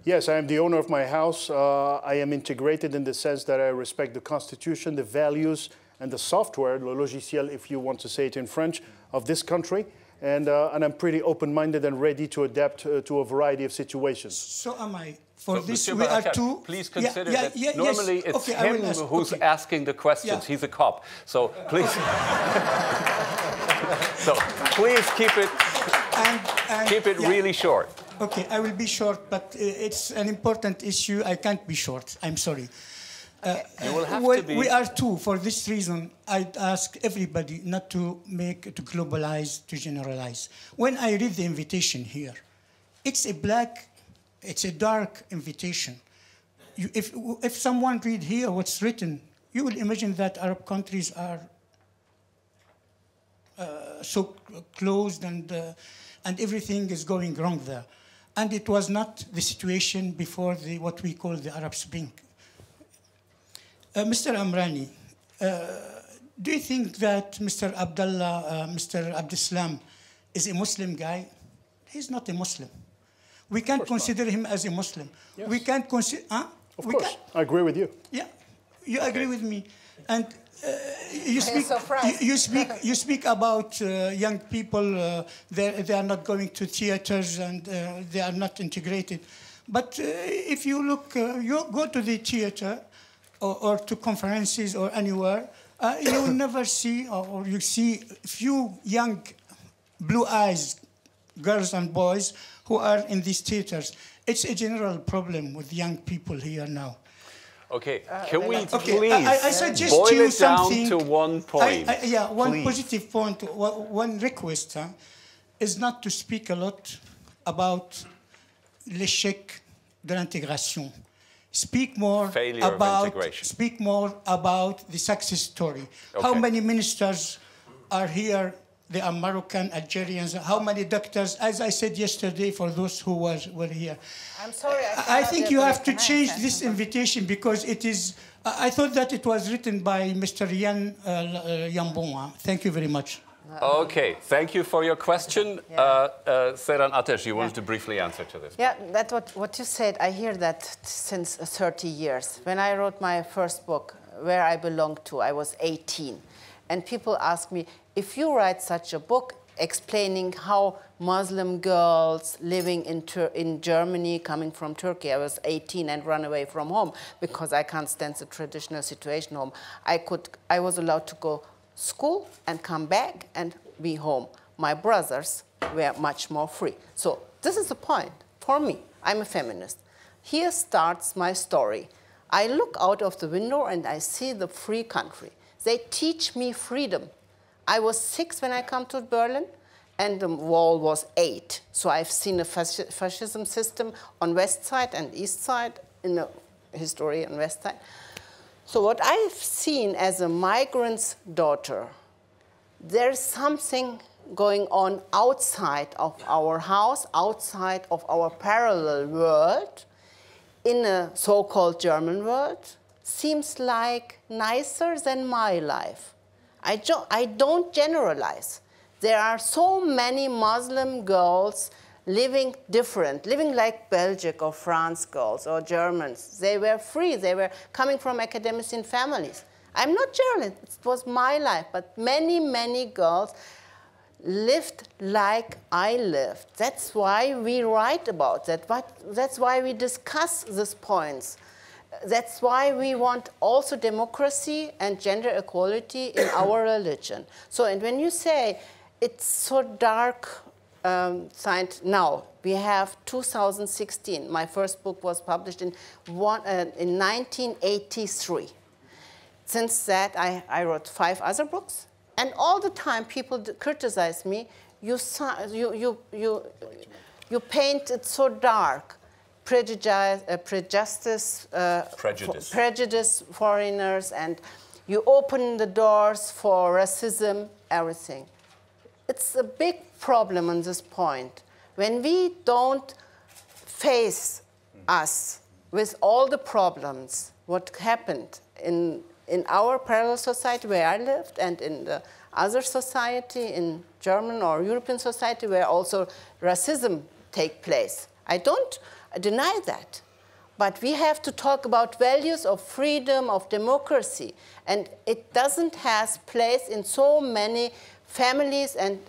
[SPEAKER 4] Yes, I am the owner of my house. I am integrated in the sense that I respect the constitution, the values, and the software, le logiciel, if you want to say it in French, of this country. And I'm pretty open-minded and ready to adapt to a variety of situations.
[SPEAKER 7] So am I. For this,
[SPEAKER 1] Monsieur
[SPEAKER 7] we are
[SPEAKER 1] Barakat,
[SPEAKER 7] two.
[SPEAKER 1] please consider that normally it's
[SPEAKER 7] okay,
[SPEAKER 1] him who's asking the questions. He's a cop. So please, keep it really short.
[SPEAKER 7] Okay, I will be short, but it's an important issue. I can't be short. I'm sorry.
[SPEAKER 1] You will have to be.
[SPEAKER 7] We are two. For this reason, I'd ask everybody not to globalize, to generalize. When I read the invitation here, it's a dark invitation. If someone read here what's written, you will imagine that Arab countries are so closed and everything is going wrong there. And it was not the situation before what we call the Arab Spring. Mr. Amrani, do you think that Mr. Mr. Abdeslam is a Muslim guy? He's not a Muslim. We can't consider him as a Muslim. Yes. We can't consider...
[SPEAKER 4] Of course, I agree with you.
[SPEAKER 7] Yeah, you agree with me. And you speak about young people, they are not going to theaters and they are not integrated. But if you look, you go to the theater or to conferences or anywhere, you will never see, or you see few young blue-eyes girls and boys who are in these theaters. It's a general problem with young people here now.
[SPEAKER 1] Okay, can we please
[SPEAKER 7] I suggest
[SPEAKER 1] boil
[SPEAKER 7] you
[SPEAKER 1] it down
[SPEAKER 7] something,
[SPEAKER 1] to one point?
[SPEAKER 7] One positive point, one request is not to speak a lot about l'échec de l'intégration. Speak more about the success story. Okay. How many ministers are here They are Moroccan, Algerians. How many doctors? As I said yesterday, for those who were here.
[SPEAKER 5] I'm sorry.
[SPEAKER 7] I think you have to change this invitation because it is. I thought that it was written by Mr. Yan Yambonga. Thank you very much.
[SPEAKER 1] Okay, thank you for your question. Seyran Ateş, you wanted to briefly answer to this.
[SPEAKER 5] Yeah, that's what you said. I hear that since 30 years. When I wrote my first book, Where I Belong To, I was 18. And people ask me, if you write such a book explaining how Muslim girls living in Germany, coming from Turkey, I was 18 and run away from home because I can't stand the traditional situation home. I was allowed to go school and come back and be home. My brothers were much more free. So this is the point. For me, I'm a feminist. Here starts my story. I look out of the window and I see the free country. They teach me freedom. I was 6 when I come to Berlin, and the wall was 8. So I've seen a fascism system on west side and east side, in the history on west side. So what I've seen as a migrant's daughter, there's something going on outside of our house, outside of our parallel world, in a so-called German world, seems like nicer than my life. I don't generalize. There are so many Muslim girls living different, living like Belgian or France girls or Germans. They were free. They were coming from academician families. I'm not journalist. It was my life. But many, many girls lived like I lived. That's why we write about that. That's why we discuss these points. That's why we want also democracy and gender equality in our religion. So, and when you say it's so dark, science, now we have 2016. My first book was published in 1983. Since that, I wrote 5 other books, and all the time people criticize me. You paint it so dark. Prejudice foreigners, and you open the doors for racism, everything. It's a big problem on this point. When we don't face us with all the problems, what happened in our parallel society where I lived and in the other society, in German or European society where also racism takes place. I don't deny that. But we have to talk about values of freedom, of democracy. And it doesn't have place in so many families and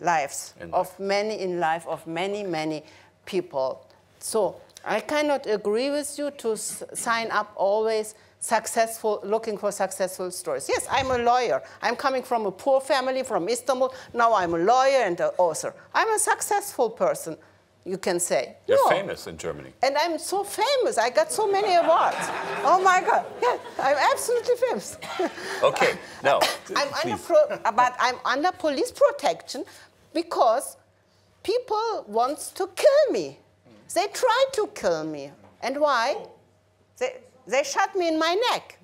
[SPEAKER 5] lives of many people. So I cannot agree with you to sign up always looking for successful stories. Yes, I'm a lawyer. I'm coming from a poor family from Istanbul. Now I'm a lawyer and an author. I'm a successful person, you can say.
[SPEAKER 1] You're famous in Germany.
[SPEAKER 5] And I'm so famous. I got so many awards. Oh my God. Yeah, I'm absolutely famous.
[SPEAKER 1] Okay, now,
[SPEAKER 5] I'm under police protection because people want to kill me. They try to kill me. And why? They shot me in my neck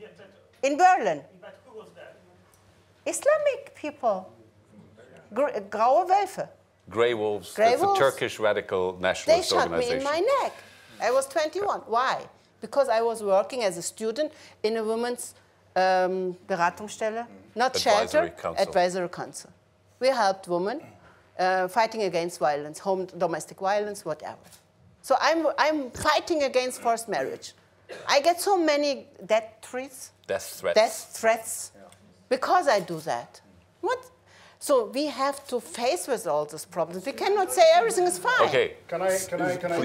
[SPEAKER 5] in Berlin.
[SPEAKER 8] But who was that?
[SPEAKER 5] Islamic people. Graue Wölfe.
[SPEAKER 1] Grey Wolves, it's a Turkish radical nationalist organization.
[SPEAKER 5] They shot me in my neck. I was 21. Why? Because I was working as a student in a women's Beratungsstelle, not shelter, advisory council. We helped women fighting against violence, domestic violence, whatever. So I'm fighting against forced marriage. I get so many death threats. Because I do that. What? So we have to face with all these problems. We cannot say everything is fine.
[SPEAKER 1] Okay.
[SPEAKER 4] Can I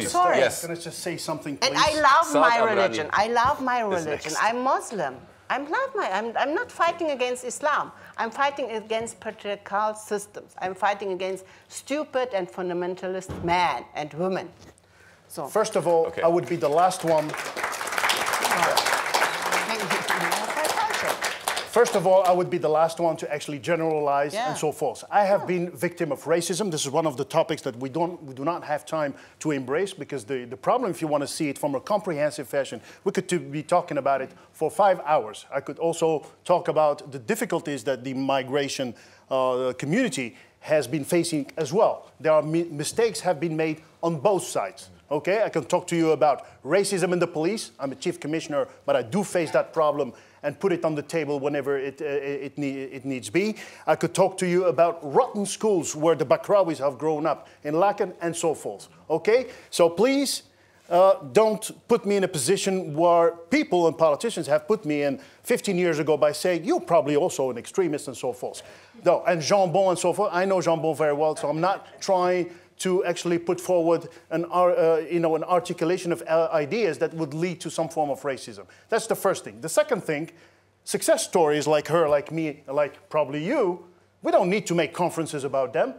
[SPEAKER 5] Sorry.
[SPEAKER 1] Yes.
[SPEAKER 4] Can I just say something, please?
[SPEAKER 5] And I love my religion. I love my religion. I'm Muslim. I'm not fighting against Islam. I'm fighting against patriarchal systems. I'm fighting against stupid and fundamentalist men and women. So
[SPEAKER 4] first of all, I would be the last one. First of all, I would be the last one to actually generalize and so forth. I have been victim of racism. This is one of the topics that we do not have time to embrace, because the problem, if you want to see it from a comprehensive fashion, we could be talking about it for 5 hours. I could also talk about the difficulties that the migration community has been facing as well. There are mistakes have been made on both sides. Okay, I can talk to you about racism in the police. I'm a chief commissioner, but I do face that problem and put it on the table whenever it needs be. I could talk to you about rotten schools where the Bakrawis have grown up in Laken and so forth. Okay, so please don't put me in a position where people and politicians have put me in 15 years ago by saying, you're probably also an extremist and so forth. No, and Jambon and so forth, I know Jambon very well, so I'm not trying to actually put forward an articulation of ideas that would lead to some form of racism. That's the first thing. The second thing, success stories like her, like me, like probably you, we don't need to make conferences about them.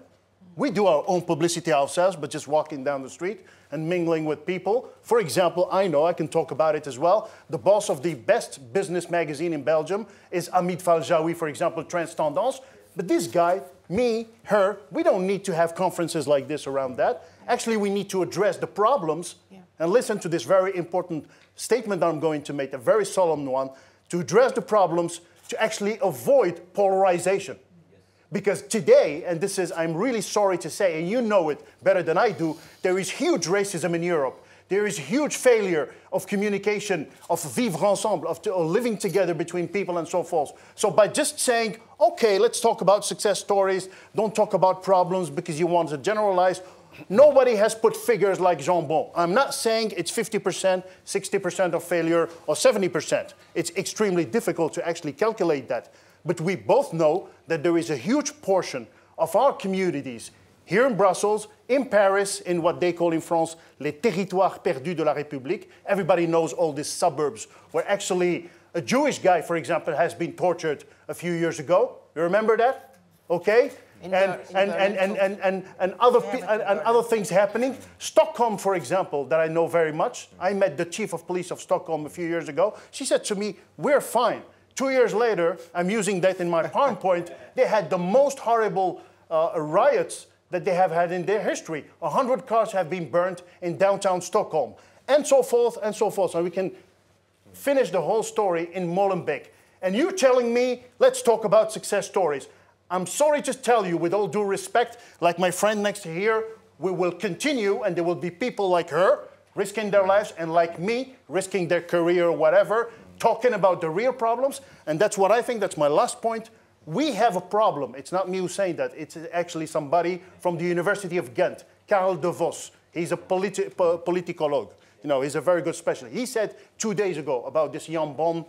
[SPEAKER 4] We do our own publicity ourselves, but just walking down the street and mingling with people. For example, I can talk about it as well. The boss of the best business magazine in Belgium is Hamid Faljaoui, for example, Trans Tendance. But this guy, me, her, we don't need to have conferences like this around that. Actually, we need to address the problems and listen to this very important statement that I'm going to make, a very solemn one, to address the problems, to actually avoid polarization. Because today, and this is, I'm really sorry to say, and you know it better than I do, there is huge racism in Europe. There is huge failure of communication, of vivre ensemble, of living together between people and so forth. So by just saying, okay, let's talk about success stories, don't talk about problems because you want to generalize, nobody has put figures like Jambon. I'm not saying it's 50%, 60% of failure, or 70%. It's extremely difficult to actually calculate that. But we both know that there is a huge portion of our communities here in Brussels, in Paris, in what they call in France, les territoires perdus de la République. Everybody knows all these suburbs where actually a Jewish guy, for example, has been tortured a few years ago. You remember that? Okay? And other things happening. Stockholm, for example, that I know very much. I met the chief of police of Stockholm a few years ago. She said to me, we're fine. 2 years later, I'm using that in my PowerPoint, they had the most horrible riots that they have had in their history. 100 cars have been burned in downtown Stockholm, and so forth and so forth. So we can finish the whole story in Molenbeek. And you're telling me, let's talk about success stories. I'm sorry to tell you, with all due respect, like my friend next to here, we will continue, and there will be people like her risking their lives, and like me, risking their career or whatever, talking about the real problems. And that's what I think, that's my last point. We have a problem. It's not me who's saying that. It's actually somebody from the University of Ghent, Karel de Vos. He's a politicologue. You know, he's a very good specialist. He said 2 days ago about this Jambon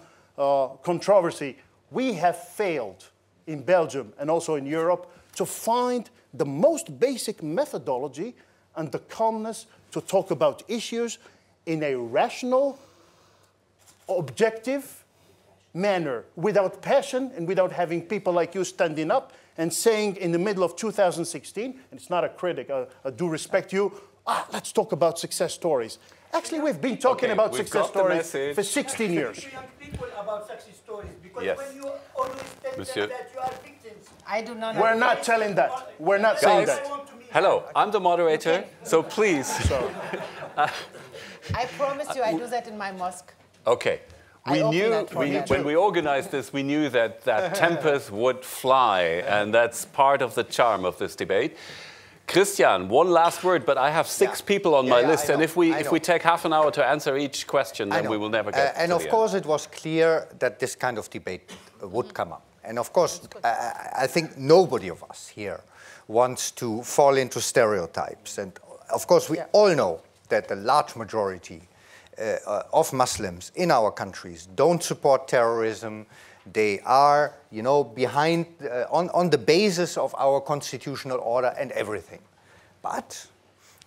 [SPEAKER 4] controversy, we have failed in Belgium and also in Europe to find the most basic methodology and the calmness to talk about issues in a rational, objective manner, without passion and without having people like you standing up and saying in the middle of 2016, and it's not a critic, I do respect you, let's talk about success stories. Actually, we've been talking about success stories for 16 years.
[SPEAKER 7] Young people about success stories, because when you always tell them that you are victims.
[SPEAKER 5] I do not.
[SPEAKER 4] We're not telling that. We're not saying that.
[SPEAKER 1] Hello, I'm the moderator, so please.
[SPEAKER 5] I promise you, I do that in my mosque.
[SPEAKER 1] Okay. When we organized this, we knew that tempers would fly, and that's part of the charm of this debate. Christian, one last word, but I have 6 people on my list, and if we take half an hour to answer each question, then we will never get to
[SPEAKER 6] and
[SPEAKER 1] the
[SPEAKER 6] of course, it was clear that this kind of debate would come up. And of course, I think nobody of us here wants to fall into stereotypes. And of course, we all know that the large majority of Muslims in our countries don't support terrorism. They are, you know, behind, on the basis of our constitutional order and everything. But,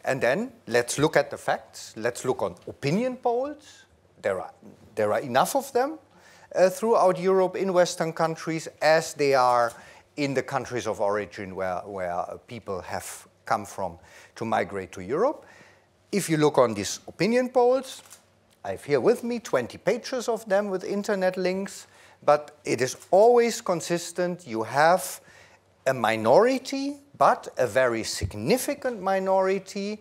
[SPEAKER 6] and then let's look at the facts. Let's look on opinion polls. There are enough of them throughout Europe in Western countries, as they are in the countries of origin where people have come from to migrate to Europe. If you look on these opinion polls, I have here with me 20 pages of them with internet links, but it is always consistent. You have a minority, but a very significant minority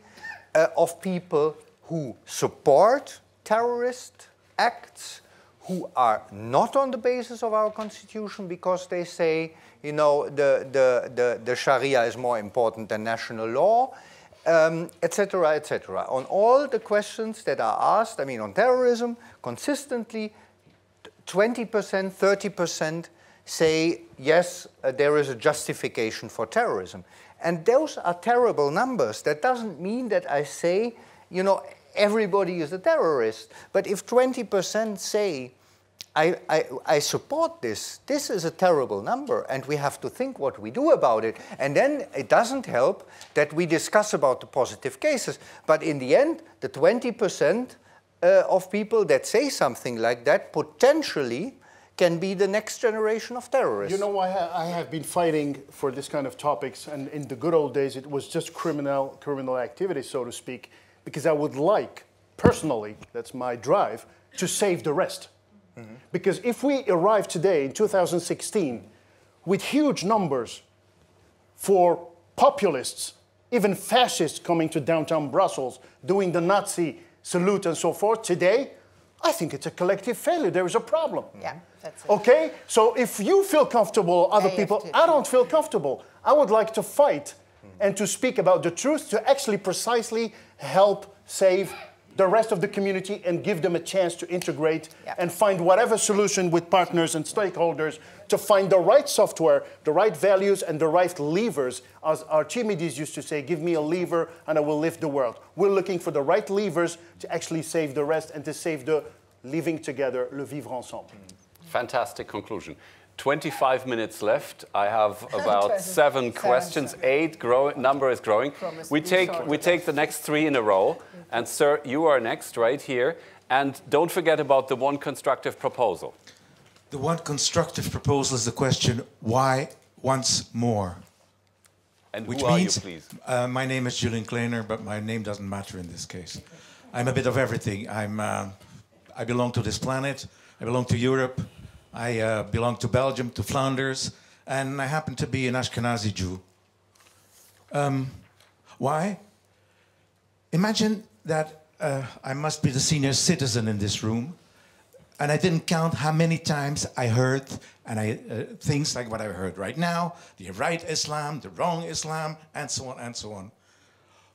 [SPEAKER 6] of people who support terrorist acts, who are not on the basis of our constitution because they say, you know, the Sharia is more important than national law, etc., etc. On all the questions that are asked, I mean, on terrorism, consistently, 20%, 30% say, yes, there is a justification for terrorism. And those are terrible numbers. That doesn't mean that I say, you know, everybody is a terrorist. But if 20% say, I support this, this is a terrible number, and we have to think what we do about it. And then it doesn't help that we discuss about the positive cases. But in the end, the 20% of people that say something like that potentially can be the next generation of terrorists.
[SPEAKER 4] You know, I have been fighting for this kind of topics, and in the good old days, it was just criminal activity, so to speak, because I would like, personally, that's my drive, to save the rest. Mm-hmm. Because if we arrive today in 2016 with huge numbers for populists, even fascists coming to downtown Brussels, doing the Nazi salute and so forth, today, I think it's a collective failure. There is a problem.
[SPEAKER 5] Yeah, that's it.
[SPEAKER 4] Okay? So if you feel comfortable, other people, I don't feel comfortable. I would like to fight and to speak about the truth, to actually precisely help save the rest of the community and give them a chance to integrate and find whatever solution with partners and stakeholders to find the right software, the right values, and the right levers. As Archimedes used to say, give me a lever and I will lift the world. We're looking for the right levers to actually save the rest and to save the living together, le vivre ensemble.
[SPEAKER 1] Fantastic conclusion. 25 minutes left. I have about 7 questions. 8 number is growing. We take the next 3 in a row. And sir, you are next right here. And don't forget about the one constructive proposal.
[SPEAKER 8] The one constructive proposal is the question, why once more?
[SPEAKER 1] And
[SPEAKER 8] which
[SPEAKER 1] who are
[SPEAKER 8] means,
[SPEAKER 1] you, please?
[SPEAKER 8] My name is Julian Kleiner, but my name doesn't matter in this case. I'm a bit of everything. I belong to this planet. I belong to Europe. I belong to Belgium, to Flanders, and I happen to be an Ashkenazi Jew. Why? Imagine that I must be the senior citizen in this room, and I didn't count how many times I heard things like what I heard right now, the right Islam, the wrong Islam, and so on and so on.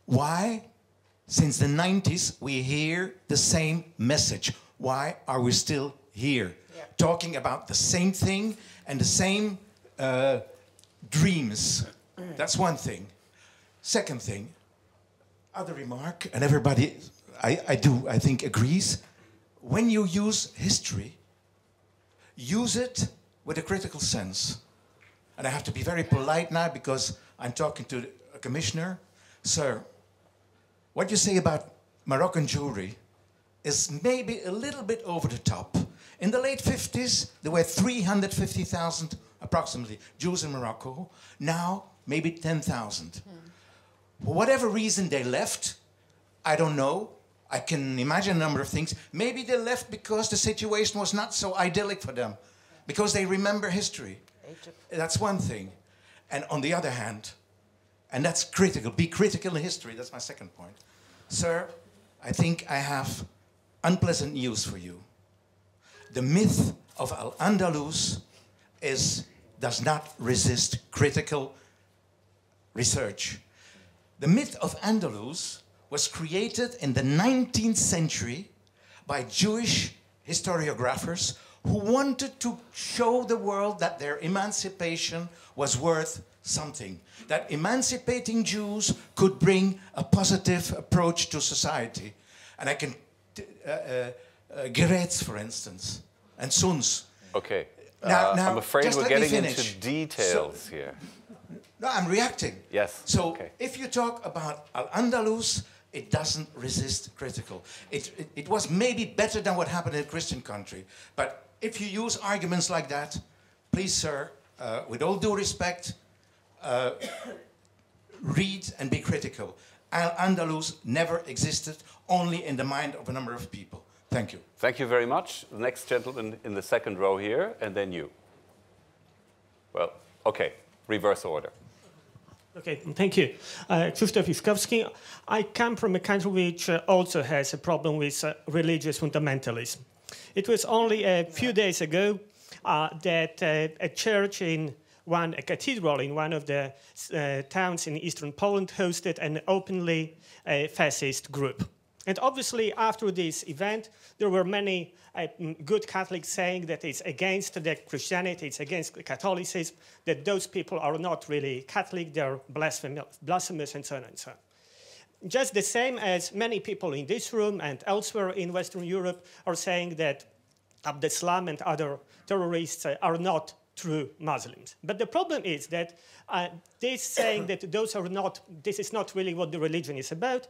[SPEAKER 8] Why? Since the 90s, we hear the same message. Why are we still here? Talking about the same thing and the same dreams. That's one thing. Second thing, other remark, and everybody, I think, agrees. When you use history, use it with a critical sense. And I have to be very polite now because I'm talking to a commissioner. Sir, what you say about Moroccan Jewry is maybe a little bit over the top. In the late 50s, there were 350,000, approximately, Jews in Morocco. Now, maybe 10,000. For whatever reason they left, I don't know. I can imagine a number of things. Maybe they left because the situation was not so idyllic for them, because they remember history. That's one thing. And on the other hand, and that's critical, be critical in history, that's my second point. Sir, I think I have unpleasant news for you. The myth of Al-Andalus does not resist critical research. The myth of Andalus was created in the 19th century by Jewish historiographers who wanted to show the world that their emancipation was worth something, that emancipating Jews could bring a positive approach to society. And I can Geretz, for instance, and Sons.
[SPEAKER 1] Okay.
[SPEAKER 8] Now,
[SPEAKER 1] I'm afraid we're getting into
[SPEAKER 8] finish.
[SPEAKER 1] details here.
[SPEAKER 8] No, I'm reacting.
[SPEAKER 1] Yes.
[SPEAKER 8] So if you talk about Al-Andalus, it doesn't resist critical. It was maybe better than what happened in a Christian country. But if you use arguments like that, please, sir, with all due respect, read and be critical. Al-Andalus never existed, only in the mind of a number of people. Thank you.
[SPEAKER 1] Thank you very much. The next gentleman in the second row here, and then you. Well, okay, reverse order.
[SPEAKER 9] Okay, thank you. Krzysztof Iskowski. I come from a country which also has a problem with religious fundamentalism. It was only a few days ago that a church a cathedral in one of the towns in eastern Poland hosted an openly fascist group. And obviously, after this event, there were many good Catholics saying that it's against the Christianity, it's against Catholicism, that those people are not really Catholic, they're blasphemous, and so on and so on. Just the same as many people in this room and elsewhere in Western Europe are saying that Abdeslam and other terrorists are not true Muslims. But the problem is that this saying that this is not really what the religion is about,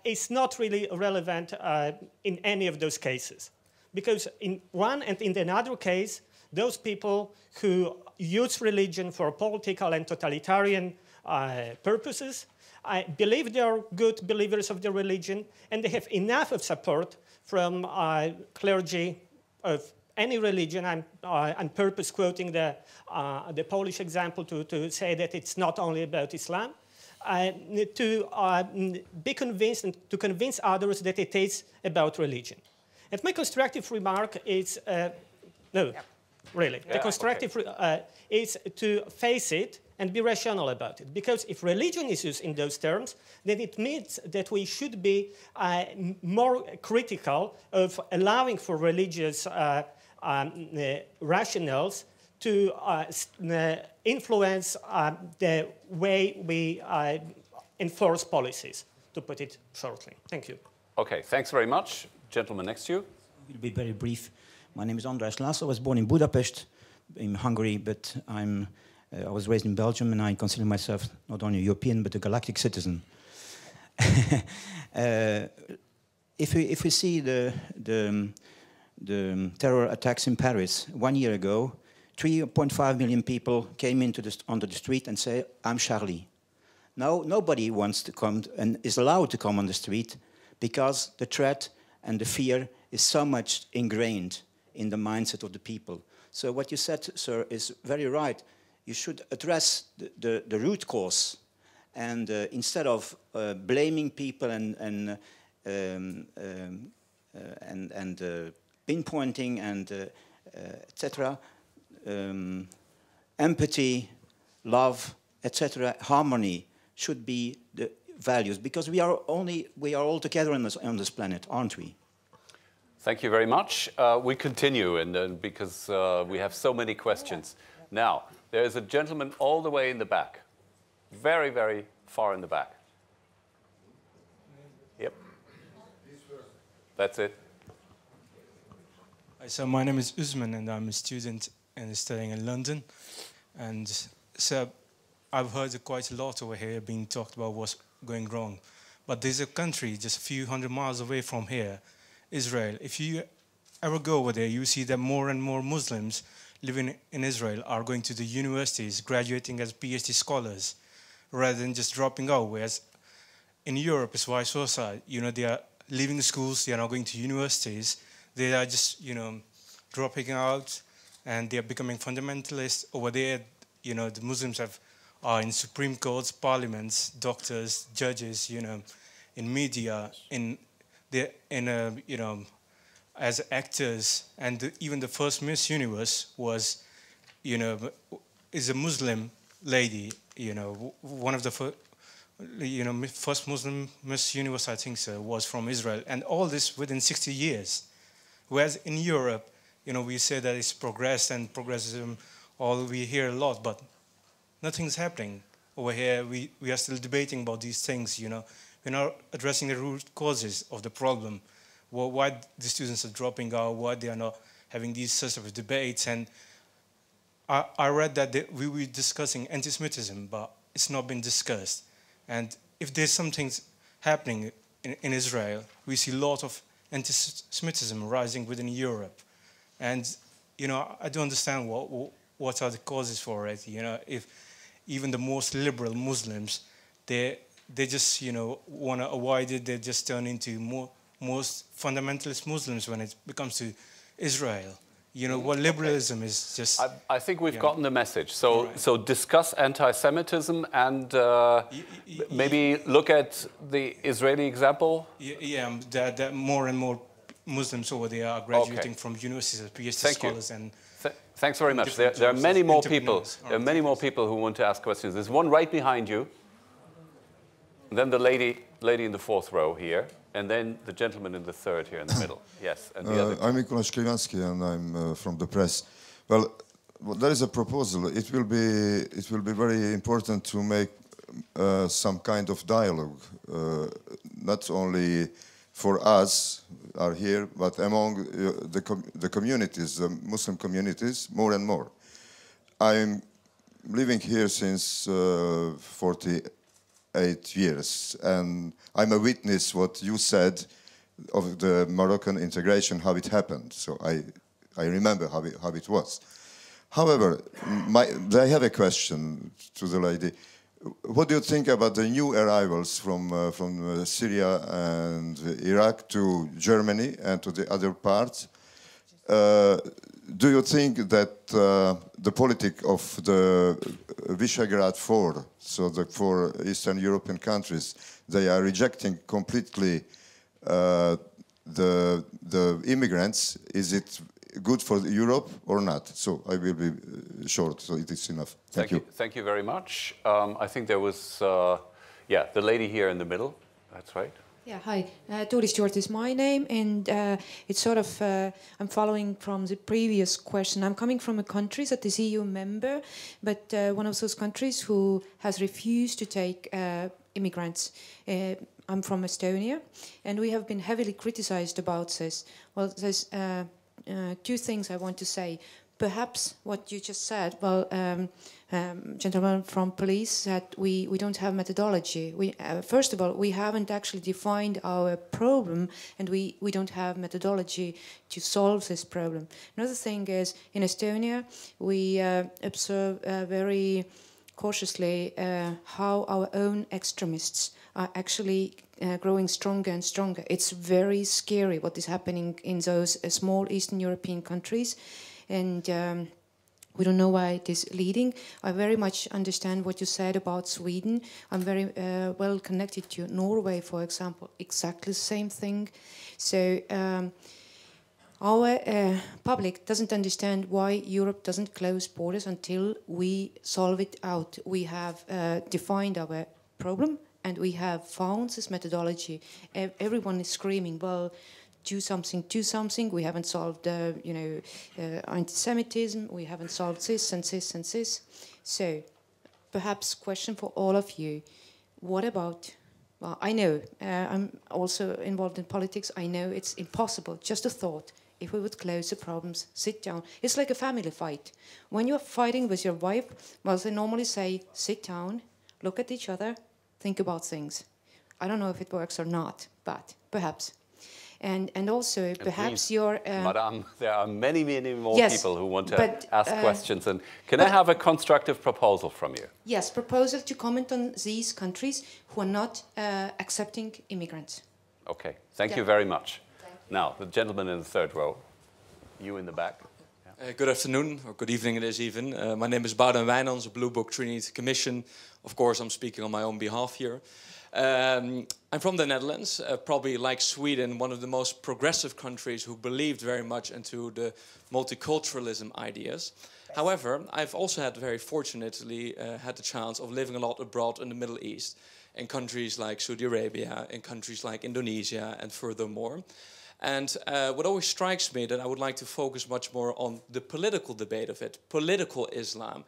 [SPEAKER 9] is not really relevant in any of those cases. Because in one and in another case, those people who use religion for political and totalitarian purposes believe they are good believers of the religion, and they have enough of support from clergy of any religion. I'm on purpose quoting the Polish example to say that it's not only about Islam, to be convinced and to convince others that it is about religion. And my constructive remark is, the constructive is to face it and be rational about it. Because if religion is used in those terms, then it means that we should be more critical of allowing for religious rationales to influence the way we enforce policies, to put it shortly. Thank you.
[SPEAKER 1] Okay, thanks very much. Gentleman next to you.
[SPEAKER 10] I'll be very brief. My name is András László. I was born in Budapest, in Hungary, but I was raised in Belgium, and I consider myself not only European, but a galactic citizen. If we see the terror attacks in Paris 1 year ago, 3.5 million people came onto the street and say, "I'm Charlie." Now nobody wants to come and is allowed to come on the street because the threat and the fear is so much ingrained in the mindset of the people. So what you said, sir, is very right. You should address the root cause, and instead of blaming people and pinpointing and etc., empathy, love, etc., harmony should be the values, because we are all together on this planet, aren't we?
[SPEAKER 1] Thank you very much. We continue, and because we have so many questions. Now, there is a gentleman all the way in the back, very, very far in the back. Yep. That's it.
[SPEAKER 11] Hi, so my name is Usman, and I'm a student and studying in London. And so I've heard quite a lot over here being talked about what's going wrong. But there's a country just a few hundred miles away from here, Israel. If you ever go over there, you see that more and more Muslims living in Israel are going to the universities, graduating as PhD scholars, rather than just dropping out. Whereas in Europe, it's vice versa. You know, they are leaving the schools, they are not going to universities, they are just, you know, dropping out, and they are becoming fundamentalists. Over there, you know, the Muslims are in Supreme Courts, parliaments, doctors, judges, you know, in media, you know, as actors. And even the first Miss Universe was, you know, is a Muslim lady, you know, one of the first Muslim Miss Universe, I think so, was from Israel. And all this within 60 years. Whereas in Europe, you know, we say that it's progress and progressivism, all we hear a lot, but nothing's happening. Over here, we are still debating about these things, you know. We're not addressing the root causes of the problem. Why the students are dropping out, why they are not having these sorts of debates. And I read that we were discussing antisemitism, but it's not been discussed. And if there's something happening in Israel, we see a lot of anti-Semitism rising within Europe. And, you know, I don't understand what are the causes for it. You know, if even the most liberal Muslims, they just, you know, want to avoid it, they just turn into more most fundamentalist Muslims when it comes to Israel. You know, what liberalism is just...
[SPEAKER 1] I think we've gotten the message. So, so discuss anti-Semitism and maybe look at the Israeli example?
[SPEAKER 11] Yeah, that more and more Muslims over there are graduating from universities as PhD scholars. And
[SPEAKER 1] thanks very much. There are many more people. There are many more people who want to ask questions. There's one right behind you. And then the lady in the fourth row here. And then the gentleman in the third here in the middle. Yes. And the other.
[SPEAKER 12] I'm Mikuláš Krivansky and I'm from the press. Well, there is a proposal. It will be very important to make some kind of dialogue, not only for us are here, but among the communities, the Muslim communities, more and more. I'm living here since 48 years, and I'm a witness what you said of the Moroccan integration, how it happened. So I remember how it was. However, I have a question to the lady. What do you think about the new arrivals from Syria and Iraq to Germany and to the other parts? Do you think that the politic of the Visegrad Four, so the four Eastern European countries, they are rejecting completely the immigrants? Is it good for Europe or not? So I will be short, so it is enough. Thank you.
[SPEAKER 1] Thank you very much. I think there was, the lady here in the middle. That's right.
[SPEAKER 13] Yeah, hi. Tori Stewart is my name, and it's sort of, I'm following from the previous question. I'm coming from a country that is EU member, but one of those countries who has refused to take immigrants. I'm from Estonia, and we have been heavily criticized about this. Well, there's two things I want to say. Perhaps what you just said, well, gentlemen from police said we don't have methodology. First of all, we haven't actually defined our problem, and we don't have methodology to solve this problem. Another thing is, in Estonia, we observe very cautiously how our own extremists are actually growing stronger and stronger. It's very scary what is happening in those small Eastern European countries. And we don't know why it is leading. I very much understand what you said about Sweden. I'm very well connected to Norway, for example. Exactly the same thing. So our public doesn't understand why Europe doesn't close borders until we solve it out. We have defined our problem, and we have found this methodology. Everyone is screaming, well, do something. We haven't solved, antisemitism. We haven't solved this and this and this. So, perhaps question for all of you: what about? Well, I know I'm also involved in politics. I know it's impossible. Just a thought: if we would close the problems, sit down. It's like a family fight. When you're fighting with your wife, well, they normally say, sit down, look at each other, think about things. I don't know if it works or not, but perhaps. And also, perhaps you're...
[SPEAKER 1] Madame, there are many more
[SPEAKER 13] yes,
[SPEAKER 1] people who want to ask questions. And can I have a constructive proposal from you?
[SPEAKER 13] Yes, proposal to comment on these countries who are not accepting immigrants.
[SPEAKER 1] Okay, thank you very much. Now, the gentleman in the third row, you in the back.
[SPEAKER 14] Good afternoon, or good evening it is even. My name is Boudewijn Wijnands, a Blue Book Trinity Commission. Of course, I'm speaking on my own behalf here. I'm from the Netherlands, probably like Sweden, one of the most progressive countries who believed very much into the multiculturalism ideas. However, I've also very fortunately had the chance of living a lot abroad in the Middle East, in countries like Saudi Arabia, in countries like Indonesia, and furthermore. And what always strikes me that I would like to focus much more on the political debate of it, political Islam.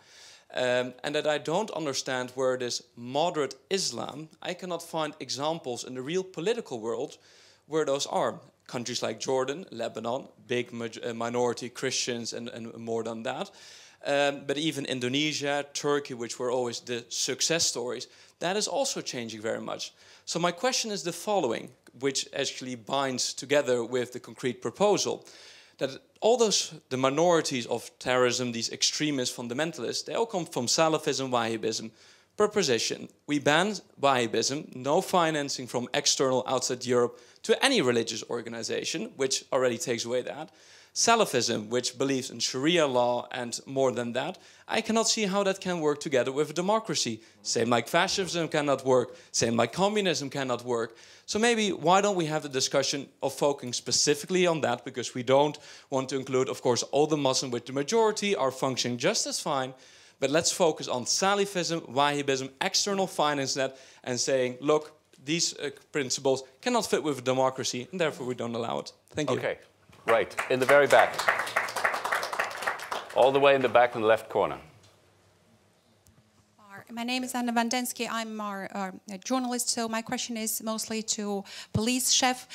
[SPEAKER 14] And that I don't understand where this moderate Islam, I cannot find examples in the real political world where those are. Countries like Jordan, Lebanon, big minority Christians and more than that. But even Indonesia, Turkey, which were always the success stories, that is also changing very much. So my question is the following, which actually binds together with the concrete proposal. That all the minorities of terrorism, these extremist fundamentalists, they all come from Salafism, Wahhabism. proposition. We ban Wahhabism, no financing from external outside Europe to any religious organization, which already takes away that. Salafism, which believes in Sharia law and more than that, I cannot see how that can work together with a democracy. Same like fascism cannot work, same like communism cannot work. So maybe why don't we have the discussion of focusing specifically on that, because we don't want to include, of course, all the Muslims, which the majority are functioning just as fine, but let's focus on Salafism, Wahhabism, external finance net, and saying, look, these principles cannot fit with a democracy, and therefore we don't allow it. Thank you.
[SPEAKER 1] Okay. Right, in the very back. All the way in the back in the left corner.
[SPEAKER 15] My name is Anna Vandensky. I'm a journalist, so my question is mostly to police chef,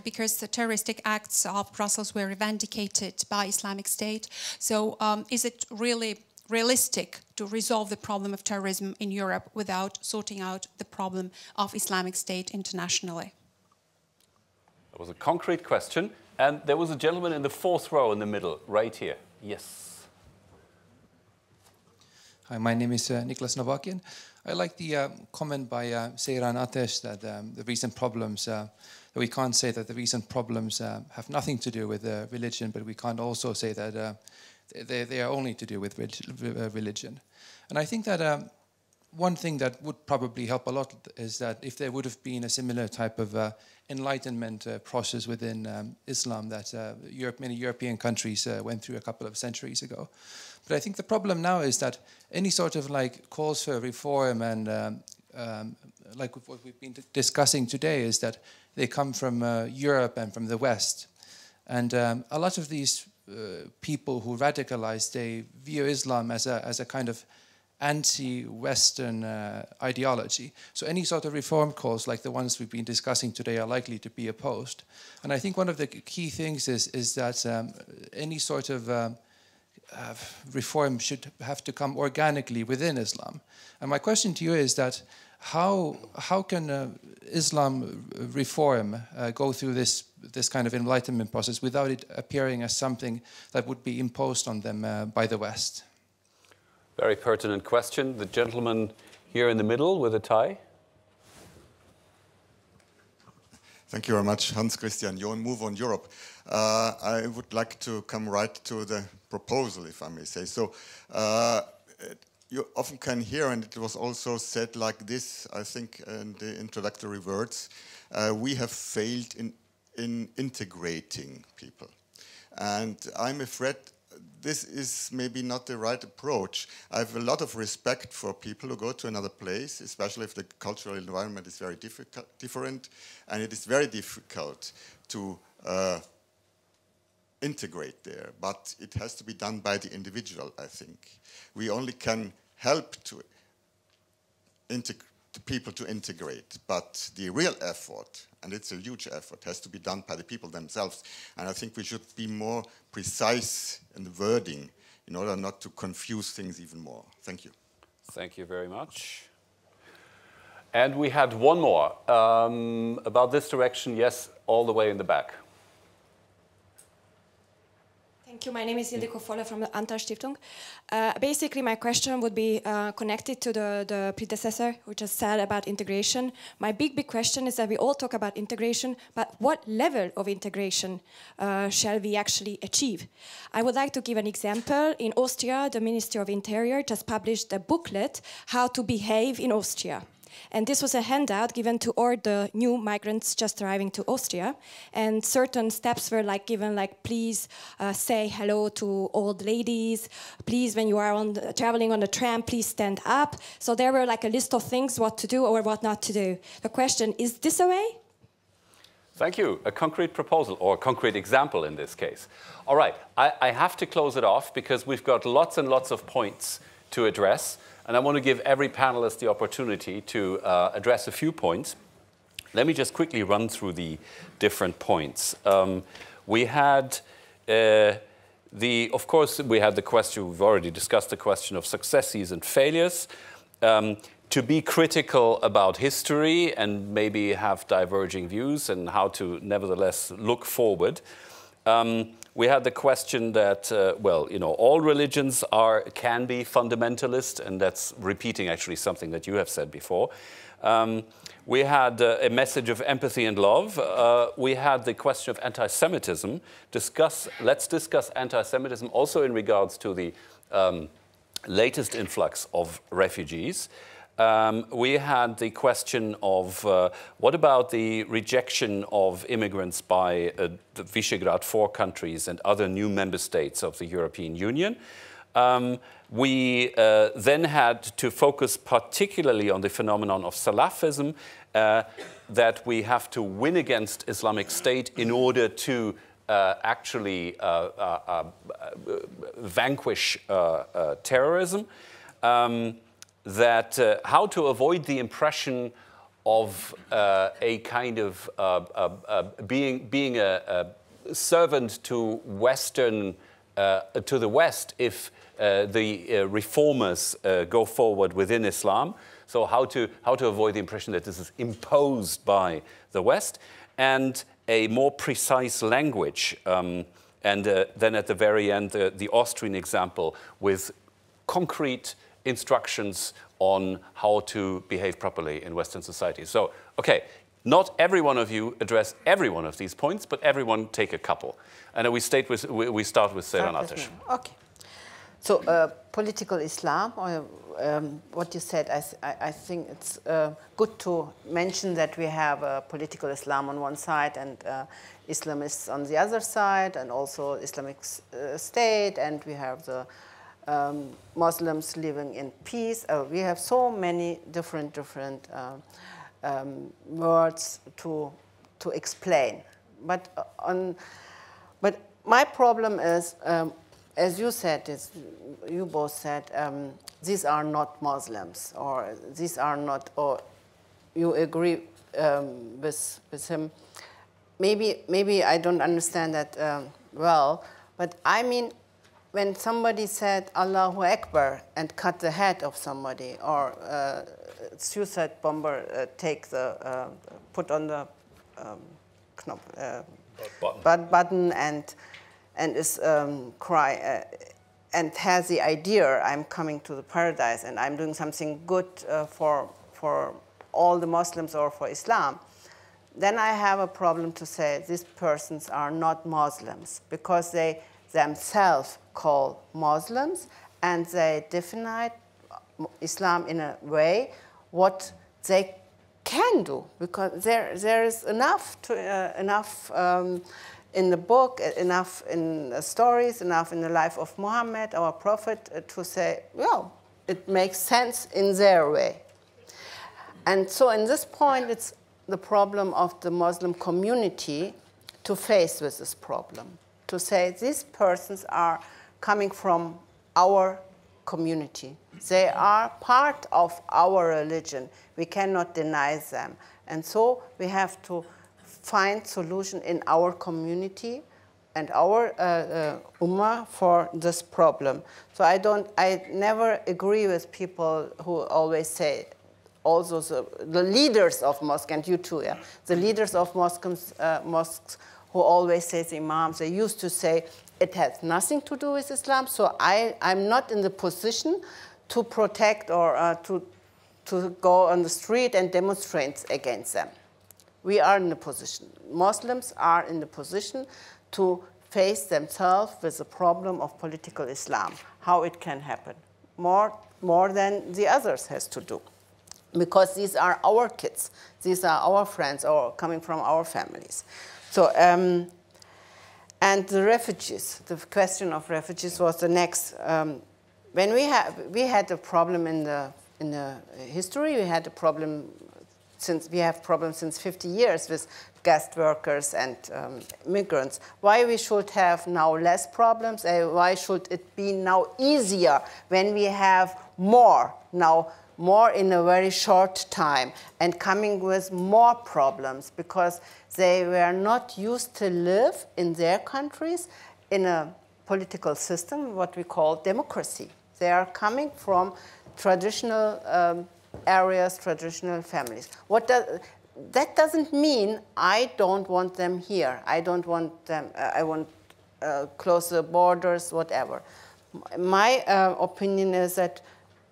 [SPEAKER 15] because the terroristic acts of Brussels were vindicated by Islamic State. So is it really realistic to resolve the problem of terrorism in Europe without sorting out the problem of Islamic State internationally?
[SPEAKER 1] That was a concrete question. And there was a gentleman in the fourth row in the middle, right here. Yes.
[SPEAKER 16] Hi, my name is Niklas Novakian. I like the comment by Seyran Atesh that the recent problems, that we can't say that the recent problems have nothing to do with religion, but we can't also say that they are only to do with religion. And I think that one thing that would probably help a lot is that if there would have been a similar type of enlightenment process within Islam that many European countries went through a couple of centuries ago. But I think the problem now is that any sort of like calls for reform and like what we've been discussing today is that they come from Europe and from the West. And a lot of these people who radicalize, they view Islam as a kind of anti-Western ideology. So any sort of reform calls like the ones we've been discussing today are likely to be opposed. And I think one of the key things is that any sort of reform should have to come organically within Islam. And my question to you is that how can Islam reform go through this kind of enlightenment process without it appearing as something that would be imposed on them by the West?
[SPEAKER 1] Very pertinent question. The gentleman here in the middle with a tie.
[SPEAKER 17] Thank you very much, Hans Christian John, Move on Europe. I would like to come right to the proposal, if I may say. So you often can hear, and it was also said like this, I think, in the introductory words, we have failed in integrating people. And I'm afraid this is maybe not the right approach. I have a lot of respect for people who go to another place, especially if the cultural environment is very different, and it is very difficult to integrate there. But it has to be done by the individual, I think. We only can help to people to integrate, but the real effort, and it's a huge effort, has to be done by the people themselves. And I think we should be more precise in the wording in order not to confuse things even more. Thank you.
[SPEAKER 1] Thank you very much. And we had one more about this direction, yes, all the way in the back.
[SPEAKER 18] Thank you. My name is Ildiko Folle from the Antar Stiftung. Basically, my question would be connected to the predecessor, who just said about integration. My big question is that we all talk about integration, but what level of integration shall we actually achieve? I would like to give an example. In Austria, the Ministry of Interior just published a booklet, How to Behave in Austria. And this was a handout given to all the new migrants just arriving to Austria. And certain steps were like given, like please say hello to old ladies. Please, when you are traveling on the tram, please stand up. So there were like a list of things what to do or what not to do. The question, is this a way?
[SPEAKER 1] Thank you. A concrete proposal, or a concrete example in this case. All right, I have to close it off because we've got lots and lots of points to address. And I want to give every panelist the opportunity to address a few points. Let me just quickly run through the different points. We had of course, we had the question, we've already discussed the question of successes and failures. To be critical about history and maybe have diverging views and how to nevertheless look forward. We had the question that, well, you know, all religions can be fundamentalist, and that's repeating actually something that you have said before. We had a message of empathy and love. We had the question of anti-Semitism. Let's discuss anti-Semitism also in regards to the latest influx of refugees. We had the question of what about the rejection of immigrants by the Visegrad 4 countries and other new member states of the European Union. We then had to focus particularly on the phenomenon of Salafism, that we have to win against Islamic State in order to actually vanquish terrorism. How to avoid the impression of a kind of being a servant to the West if the reformers go forward within Islam. So how to avoid the impression that this is imposed by the West, and a more precise language. And then at the very end, the Austrian example with concrete instructions on how to behave properly in Western society. So, okay, not every one of you address every one of these points, but everyone take a couple. And we start with Seyran Ateş.
[SPEAKER 5] Okay. So, political Islam, or what you said, I think it's good to mention that we have political Islam on one side and Islamists on the other side, and also Islamic State, and we have the Muslims living in peace. We have so many different words to explain. But my problem is, as you said, you both said, these are not Muslims, or these are not, or you agree with him. Maybe I don't understand that well, but I mean, when somebody said Allahu Akbar and cut the head of somebody, or suicide bomber put on the button and is cry and has the idea, I'm coming to the paradise and I'm doing something good for all the Muslims or for Islam, then I have a problem to say these persons are not Muslims, because they themselves call Muslims, and they define Islam in a way what they can do, because there is enough in the book, enough in the stories, enough in the life of Muhammad, our prophet, to say, well, it makes sense in their way. And so in this point, it's the problem of the Muslim community to face with this problem, to say these persons are coming from our community. They are part of our religion. We cannot deny them. And so we have to find solution in our community and our ummah for this problem. So I never agree with people who always say, also the leaders of mosques, and you too, yeah, the leaders of mosques who always say, the imams, they used to say, it has nothing to do with Islam, so I'm not in the position to protect or to go on the street and demonstrate against them. We are in the position, Muslims are in the position to face themselves with the problem of political Islam, how it can happen, more than the others has to do. Because these are our kids, these are our friends, or coming from our families. So, and the refugees, the question of refugees was the next. When we had a problem in the history, we had a problem since 50 years with guest workers and migrants. Why we should have now less problems? Why should it be now easier when we have more in a very short time, and coming with more problems, because they were not used to live in their countries in a political system, what we call democracy. They are coming from traditional areas, traditional families. That doesn't mean I don't want them here. I don't want them. I want close the borders, whatever. My opinion is that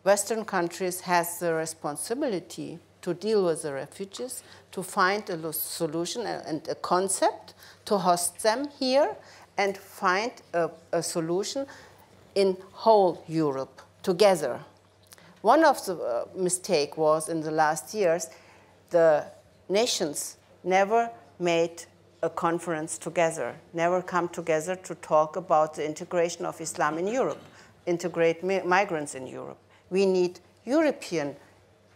[SPEAKER 5] Western countries has the responsibility to deal with the refugees, to find a solution and a concept, to host them here, and find a solution in whole Europe together. One of the mistakes was in the last years, the nations never made a conference together, never come together to talk about the integration of Islam in Europe, integrate migrants in Europe. We need European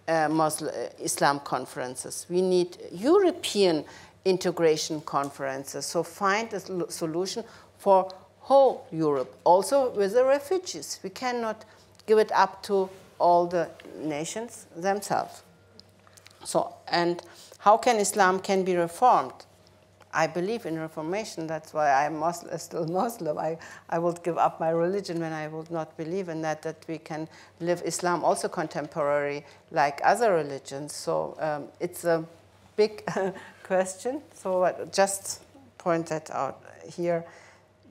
[SPEAKER 5] Islam conferences. We need European integration conferences. So find a solution for whole Europe, also with the refugees. We cannot give it up to all the nations themselves. So, and how can Islam be reformed? I believe in reformation. That's why I'm still Muslim. I would give up my religion when I would not believe in that we can live Islam also contemporary like other religions. So it's a big question. So just point that out here.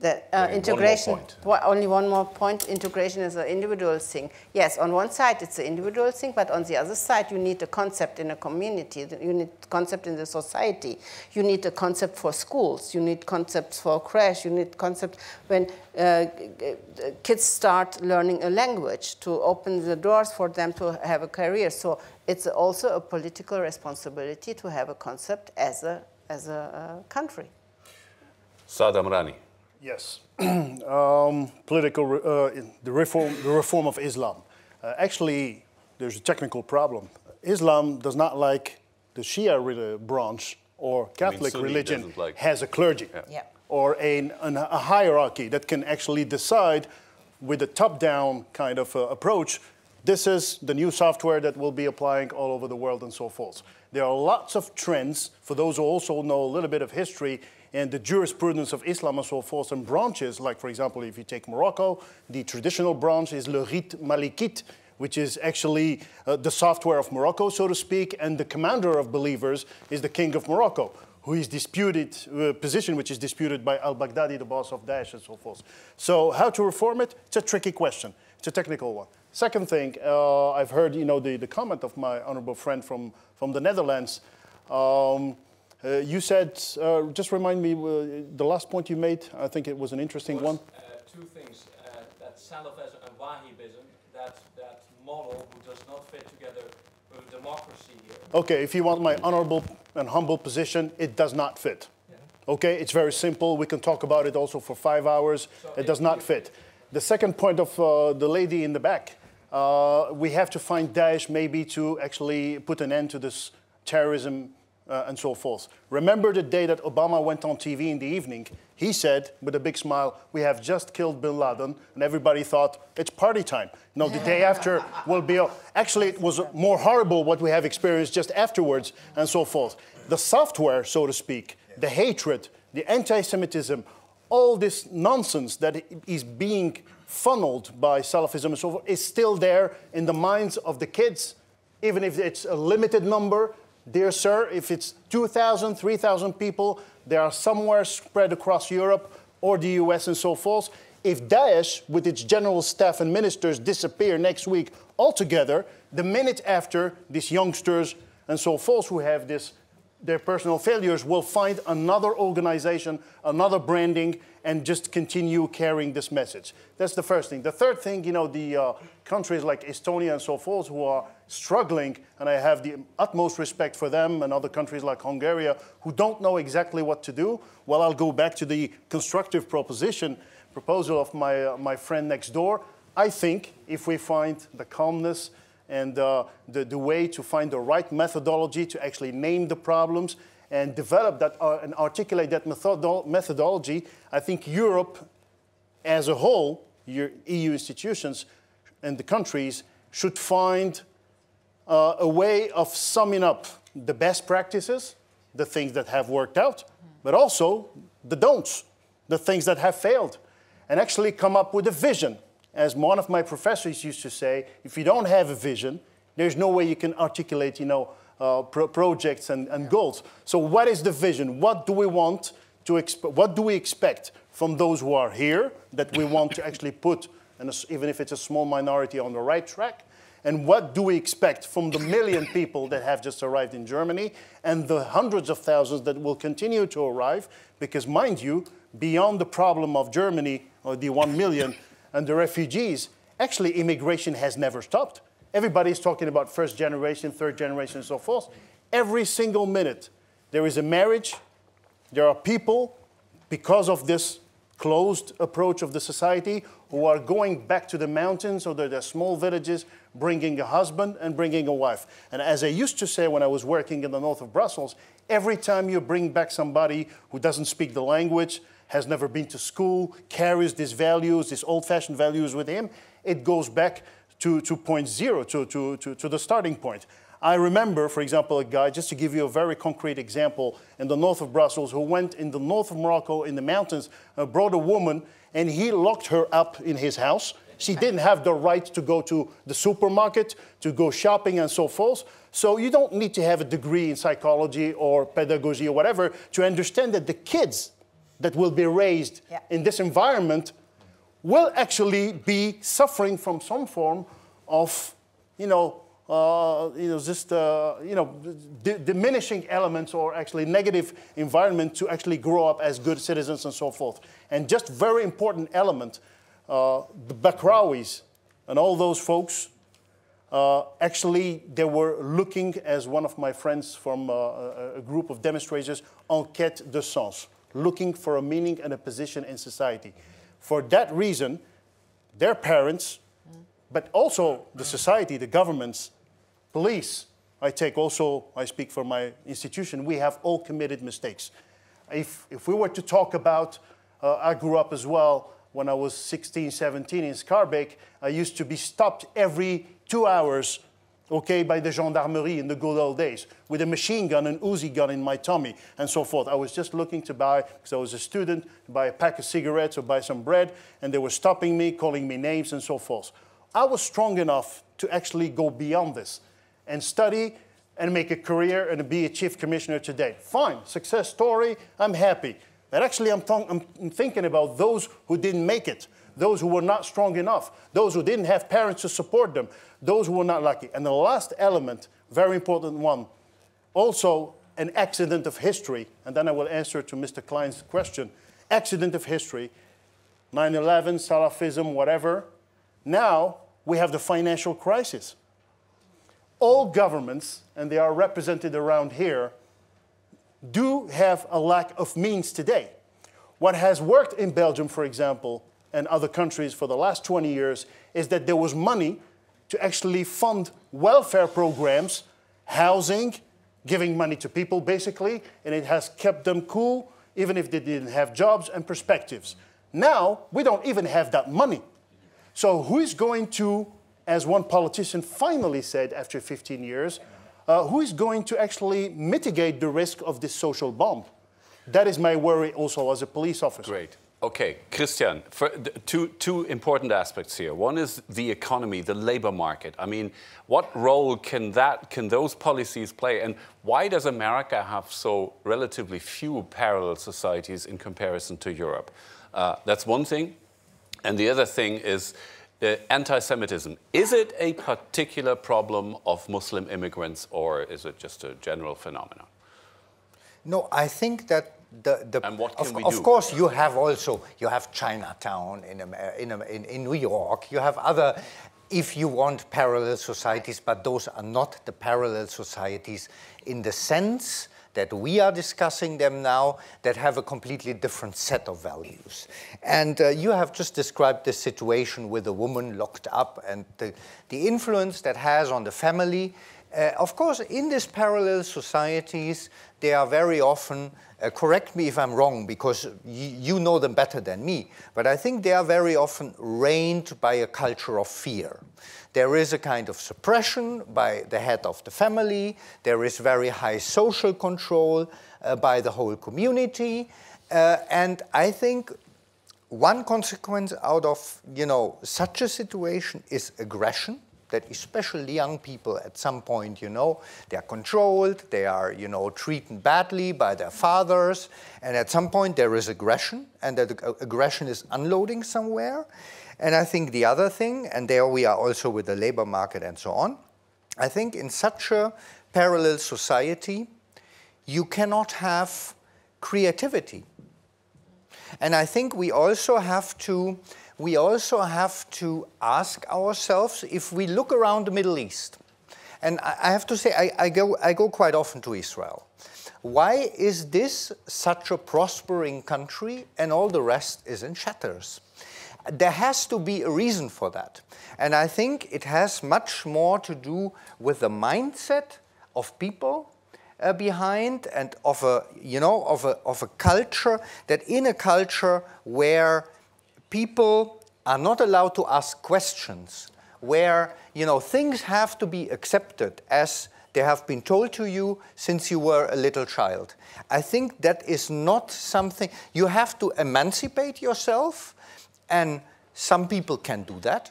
[SPEAKER 5] That integration, only one more point, integration is an individual thing. Yes, on one side it's an individual thing, but on the other side you need a concept in a community, you need a concept in the society, you need a concept for schools, you need concepts for crash, you need concept when kids start learning a language to open the doors for them to have a career. So it's also a political responsibility to have a concept as a country.
[SPEAKER 1] Saad Amrani.
[SPEAKER 4] Yes, the reform of Islam. Actually, there's a technical problem. Islam does not like the Shia branch or Catholic religion has a clergy or a hierarchy that can actually decide with a top-down kind of approach. This is the new software that will be applying all over the world and so forth. There are lots of trends, for those who also know a little bit of history, and the jurisprudence of Islam and so forth, and branches, like for example, if you take Morocco, the traditional branch is le rite malikite, which is actually the software of Morocco, so to speak, and the commander of believers is the king of Morocco, who is disputed, position which is disputed by al-Baghdadi, the boss of Daesh and so forth. So how to reform it? It's a tricky question. It's a technical one. Second thing, I've heard the comment of my honorable friend from the Netherlands. You said, just remind me, the last point you made, I think it was an interesting one.
[SPEAKER 14] Two things, that Salafism and Wahhabism, that model who does not fit together with democracy here.
[SPEAKER 4] Okay, if you want my honorable and humble position, it does not fit. Yeah. Okay, it's very simple. We can talk about it also for 5 hours. So it does not fit. The second point of the lady in the back, we have to find Daesh maybe to actually put an end to this terrorism and so forth. Remember the day that Obama went on TV in the evening? He said, with a big smile, we have just killed bin Laden, and everybody thought, it's party time. No, the day after will be... Actually, it was more horrible what we have experienced just afterwards, and so forth. The software, so to speak, the hatred, the anti-Semitism, all this nonsense that is being funneled by Salafism and so forth is still there in the minds of the kids, even if it's a limited number. Dear sir, if it's 2,000, 3,000 people, they are somewhere spread across Europe or the US and so forth. If Daesh, with its general staff and ministers, disappear next week altogether, the minute after, these youngsters and so forth who have their personal failures will find another organization, another branding, and just continue carrying this message. That's the first thing. The third thing, the countries like Estonia and so forth who are struggling, and I have the utmost respect for them, and other countries like Hungary who don't know exactly what to do. Well, I'll go back to the constructive proposal of my friend next door. I think if we find the calmness and the way to find the right methodology to actually name the problems and develop that and articulate that methodology, I think Europe as a whole, your EU institutions and the countries should find a way of summing up the best practices, the things that have worked out, but also the don'ts, the things that have failed, and actually come up with a vision. As one of my professors used to say, if you don't have a vision, there's no way you can articulate, projects and goals. So what is the vision? What do we want what do we expect from those who are here that we want to actually put, even if it's a small minority, on the right track? And what do we expect from the million people that have just arrived in Germany and the hundreds of thousands that will continue to arrive? Because mind you, beyond the problem of Germany or the 1 million and the refugees, actually immigration has never stopped. Everybody's talking about first generation, third generation, and so forth. Every single minute there is a marriage. There are people, because of this closed approach of the society, who are going back to the mountains or their small villages, bringing a husband and bringing a wife. And as I used to say when I was working in the north of Brussels, every time you bring back somebody who doesn't speak the language, has never been to school, carries these values, these old-fashioned values with him, it goes back to point zero, to the starting point. I remember, for example, a guy, just to give you a very concrete example, in the north of Brussels, who went in the north of Morocco in the mountains, brought a woman, and he locked her up in his house. She didn't have the right to go to the supermarket, to go shopping and so forth. So you don't need to have a degree in psychology or pedagogy or whatever to understand that the kids that will be raised in this environment will actually be suffering from some form of, diminishing elements or actually negative environment to actually grow up as good citizens and so forth. And just very important element, the Bakrawis and all those folks, actually they were looking, as one of my friends from a group of demonstrators, en quête de sens, looking for a meaning and a position in society. For that reason, their parents, but also the society, the governments, police, I speak for my institution, we have all committed mistakes. If we were to talk about, I grew up as well, when I was 16, 17 in Schaerbeek, I used to be stopped every 2 hours, by the gendarmerie in the good old days, with a machine gun, an Uzi gun in my tummy, and so forth. I was just looking to buy, because I was a student, to buy a pack of cigarettes or buy some bread, and they were stopping me, calling me names, and so forth. I was strong enough to actually go beyond this and study and make a career and be a chief commissioner today. Fine, success story, I'm happy. But actually I'm thinking about those who didn't make it, those who were not strong enough, those who didn't have parents to support them, those who were not lucky. And the last element, very important one, also an accident of history, and then I will answer to Mr. Klein's question. Accident of history, 9/11, Salafism, whatever. Now we have the financial crisis. All governments, and they are represented around here, do have a lack of means today. What has worked in Belgium, for example, and other countries for the last 20 years, is that there was money to actually fund welfare programs, housing, giving money to people, basically, and it has kept them cool, even if they didn't have jobs and perspectives. Now, we don't even have that money. So who is going to, as one politician finally said after 15 years, who is going to actually mitigate the risk of this social bomb? That is my worry also as a police officer.
[SPEAKER 1] Great. Okay, Christian, two important aspects here. One is the economy, the labor market. I mean, what role can those policies play? And why does America have so relatively few parallel societies in comparison to Europe? That's one thing. And the other thing is anti-Semitism. Is it a particular problem of Muslim immigrants, or is it just a general phenomenon?
[SPEAKER 6] No, I think that
[SPEAKER 1] and what can we do?
[SPEAKER 6] Of course, you have Chinatown in New York. You have other, if you want, parallel societies, but those are not the parallel societies in the sense that we are discussing them now, that have a completely different set of values. And you have just described the situation with a woman locked up and the influence that has on the family. Of course, in these parallel societies, they are very often, correct me if I'm wrong, because you know them better than me, but I think they are very often reigned by a culture of fear. There is a kind of suppression by the head of the family. There is very high social control by the whole community. And I think one consequence out of such a situation is aggression. that especially young people at some point, you know, they are controlled, they are, you know, treated badly by their fathers, and at some point there is aggression, and that aggression is unloading somewhere. And I think the other thing, and there we are also with the labor market and so on, I think in such a parallel society, you cannot have creativity. And I think we also have to ask ourselves, if we look around the Middle East, and I have to say, I go quite often to Israel. Why is this such a prospering country and all the rest is in shatters? There has to be a reason for that. And I think it has much more to do with the mindset of people behind, and of a, you know, of a culture, that in a culture where people are not allowed to ask questions, where, you know, things have to be accepted as they have been told to you since you were a little child. I think that is not something, you have to emancipate yourself, and some people can do that.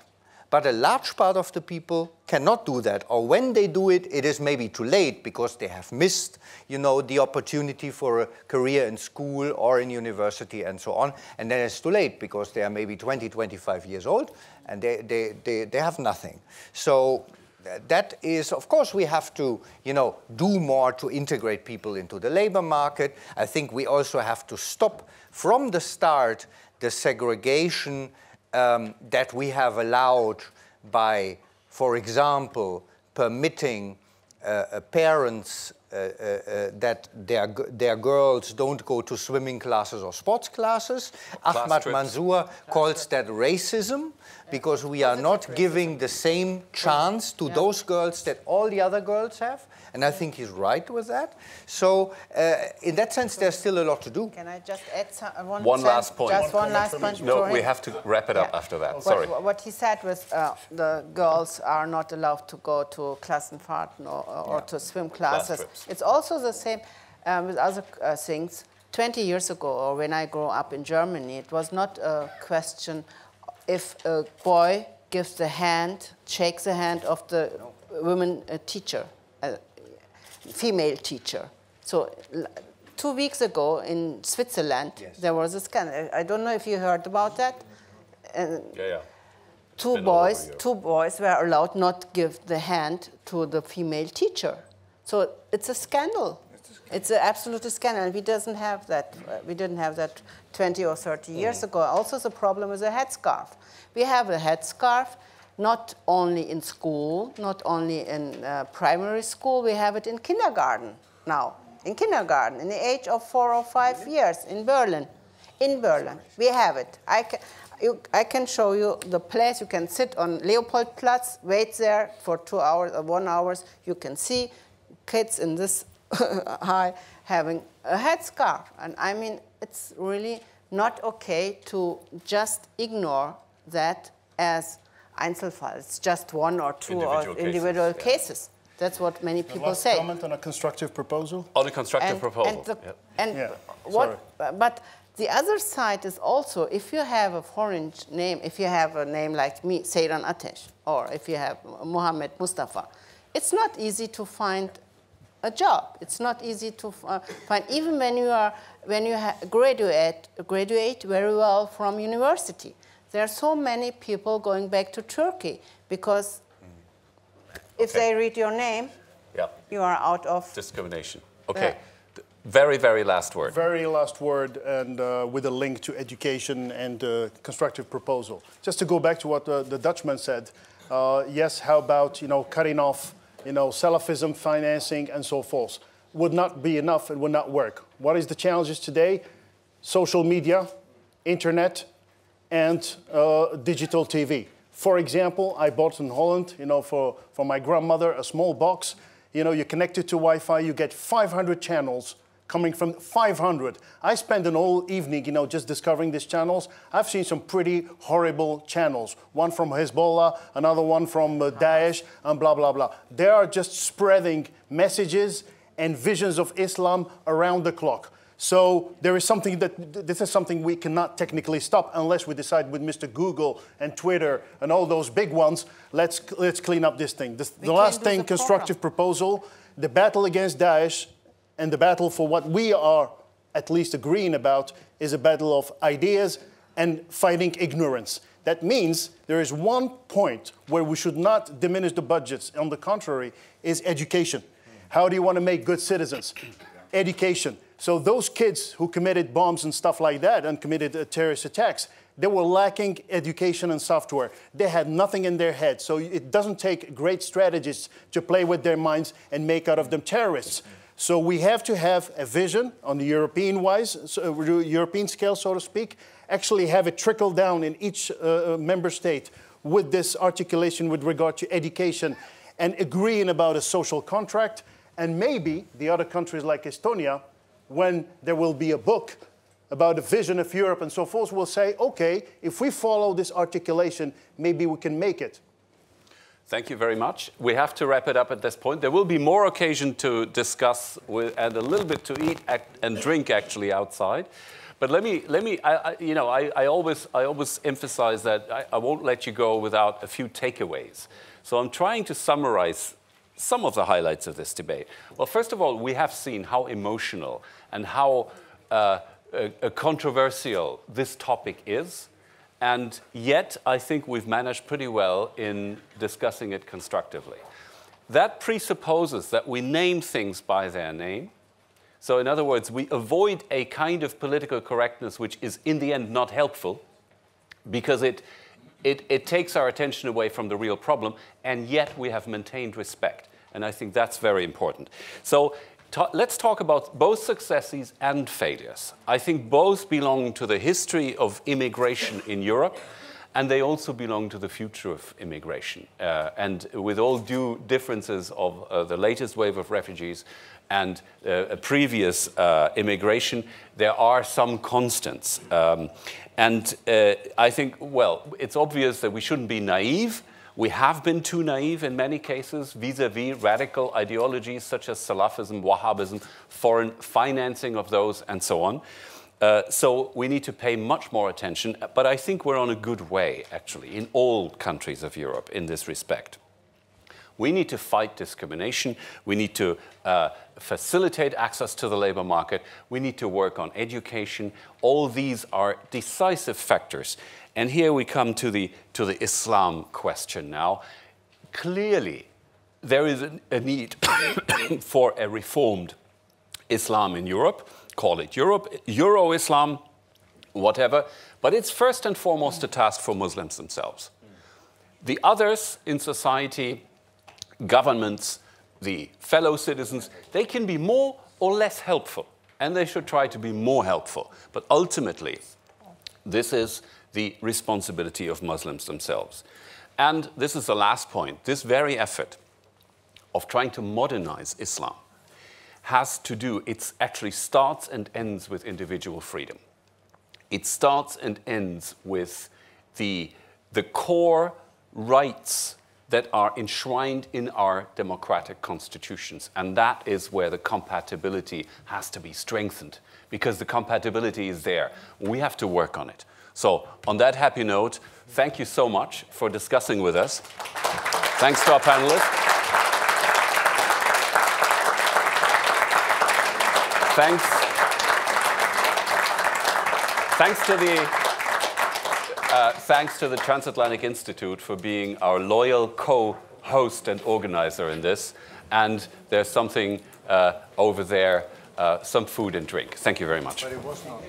[SPEAKER 6] But a large part of the people cannot do that, or when they do it, it is maybe too late because they have missed, you know, the opportunity for a career in school or in university and so on. And then it's too late because they are maybe 20, 25 years old and they have nothing. So that is, of course, we have to, you know, do more to integrate people into the labor market. I think we also have to stop from the start the segregation that we have allowed by, for example, permitting parents that their girls don't go to swimming classes or sports classes. Ahmad Mansour calls that racism, because we are not giving the same chance to those girls that all the other girls have. And I think he's right with that. So in that sense, there's still a lot to do.
[SPEAKER 5] Can I just add
[SPEAKER 1] one last point?
[SPEAKER 5] Just one last point.
[SPEAKER 1] No, we have to wrap it up after that. Sorry.
[SPEAKER 5] What he said was the girls are not allowed to go to Klassenfahrten or to swim classes. It's also the same with other things. 20 years ago, or when I grew up in Germany, it was not a question if a boy gives the hand, shakes the hand of the woman teacher. Female teacher. So 2 weeks ago in Switzerland, there was a scandal. I don't know if you heard about that. Two boys were allowed not to give the hand to the female teacher. So it's a scandal. It's an absolute scandal. We didn't have that. We didn't have that 20 or 30 years ago. Also, the problem is a headscarf. We have a headscarf. Not only in school, not only in primary school, we have it in kindergarten now. In kindergarten, in the age of 4 or 5 years in Berlin. In Berlin, we have it. I can show you the place. You can sit on Leopoldplatz, wait there for 2 hours or 1 hour. You can see kids in this high having a headscarf. And I mean, it's really not okay to just ignore that as Einzelfall. It's just 1 or 2 individual cases. That's what many people say.
[SPEAKER 4] Comment on a constructive proposal?
[SPEAKER 1] On a constructive proposal.
[SPEAKER 5] But the other side is also, if you have a foreign name, if you have a name like me, Seyran Ateş, or if you have Mohammed Mustafa, it's not easy to find a job. It's not easy to find, even when you graduate very well from university. There are so many people going back to Turkey because if they read your name, you are out of
[SPEAKER 1] discrimination. Okay. Very, very last word.
[SPEAKER 4] Very last word, and with a link to education and constructive proposal. Just to go back to what the Dutchman said, yes, how about, you know, cutting off, you know, Salafism financing and so forth? Would not be enough, it would not work. What is the challenges today? Social media, internet, and digital TV. For example, I bought in Holland, you know, for my grandmother, a small box. You know, you connect it to Wi-Fi, you get 500 channels coming from 500. I spent an whole evening, you know, just discovering these channels. I've seen some pretty horrible channels. One from Hezbollah, another one from Daesh, and blah, blah, blah. They are just spreading messages and visions of Islam around the clock. So there is something this is something we cannot technically stop unless we decide with Mr. Google and Twitter and all those big ones, let's clean up this thing. The last thing, constructive proposal, the battle against Daesh and the battle for what we are at least agreeing about is a battle of ideas and fighting ignorance. That means there is one point where we should not diminish the budgets. On the contrary, is education. How do you want to make good citizens? Education. So those kids who committed bombs and stuff like that and committed terrorist attacks, they were lacking education and software. They had nothing in their head. So it doesn't take great strategists to play with their minds and make out of them terrorists. So we have to have a vision on the European scale, so to speak, actually have it trickle down in each member state with this articulation with regard to education and agreeing about a social contract. And maybe the other countries like Estonia, when there will be a book about the vision of Europe and so forth, will say, okay, if we follow this articulation, maybe we can make it.
[SPEAKER 1] Thank you very much. We have to wrap it up at this point. There will be more occasion to discuss and a little bit to eat and drink actually outside. But I always emphasize that I won't let you go without a few takeaways. So I'm trying to summarize some of the highlights of this debate. Well, first of all, we have seen how emotional and how controversial this topic is. And yet, I think we've managed pretty well in discussing it constructively. That presupposes that we name things by their name. So in other words, we avoid a kind of political correctness which is in the end not helpful because it takes our attention away from the real problem, and yet we have maintained respect. And I think that's very important. So let's talk about both successes and failures. I think both belong to the history of immigration in Europe, and they also belong to the future of immigration. And with all due differences of the latest wave of refugees and previous immigration, there are some constants. I think, well, it's obvious that we shouldn't be naive. We have been too naive in many cases vis-à-vis radical ideologies such as Salafism, Wahhabism, foreign financing of those, and so on. So we need to pay much more attention. But I think we're on a good way, actually, in all countries of Europe in this respect. We need to fight discrimination. We need to facilitate access to the labor market. We need to work on education. All these are decisive factors. And here we come to the Islam question now. Clearly, there is a need for a reformed Islam in Europe. Call it Euro-Islam, whatever. But it's first and foremost a task for Muslims themselves. The others in society, governments, the fellow citizens, they can be more or less helpful. And they should try to be more helpful. But ultimately, this is the responsibility of Muslims themselves. And this is the last point. This very effort of trying to modernize Islam has to do, it actually starts and ends with individual freedom. It starts and ends with the core rights that are enshrined in our democratic constitutions. And that is where the compatibility has to be strengthened, because the compatibility is there. We have to work on it. So on that happy note, thank you so much for discussing with us. Thanks to our panelists. Thanks to the Transatlantic Institute for being our loyal co-host and organizer in this. And there's something over there, some food and drink. Thank you very much.
[SPEAKER 6] But it was not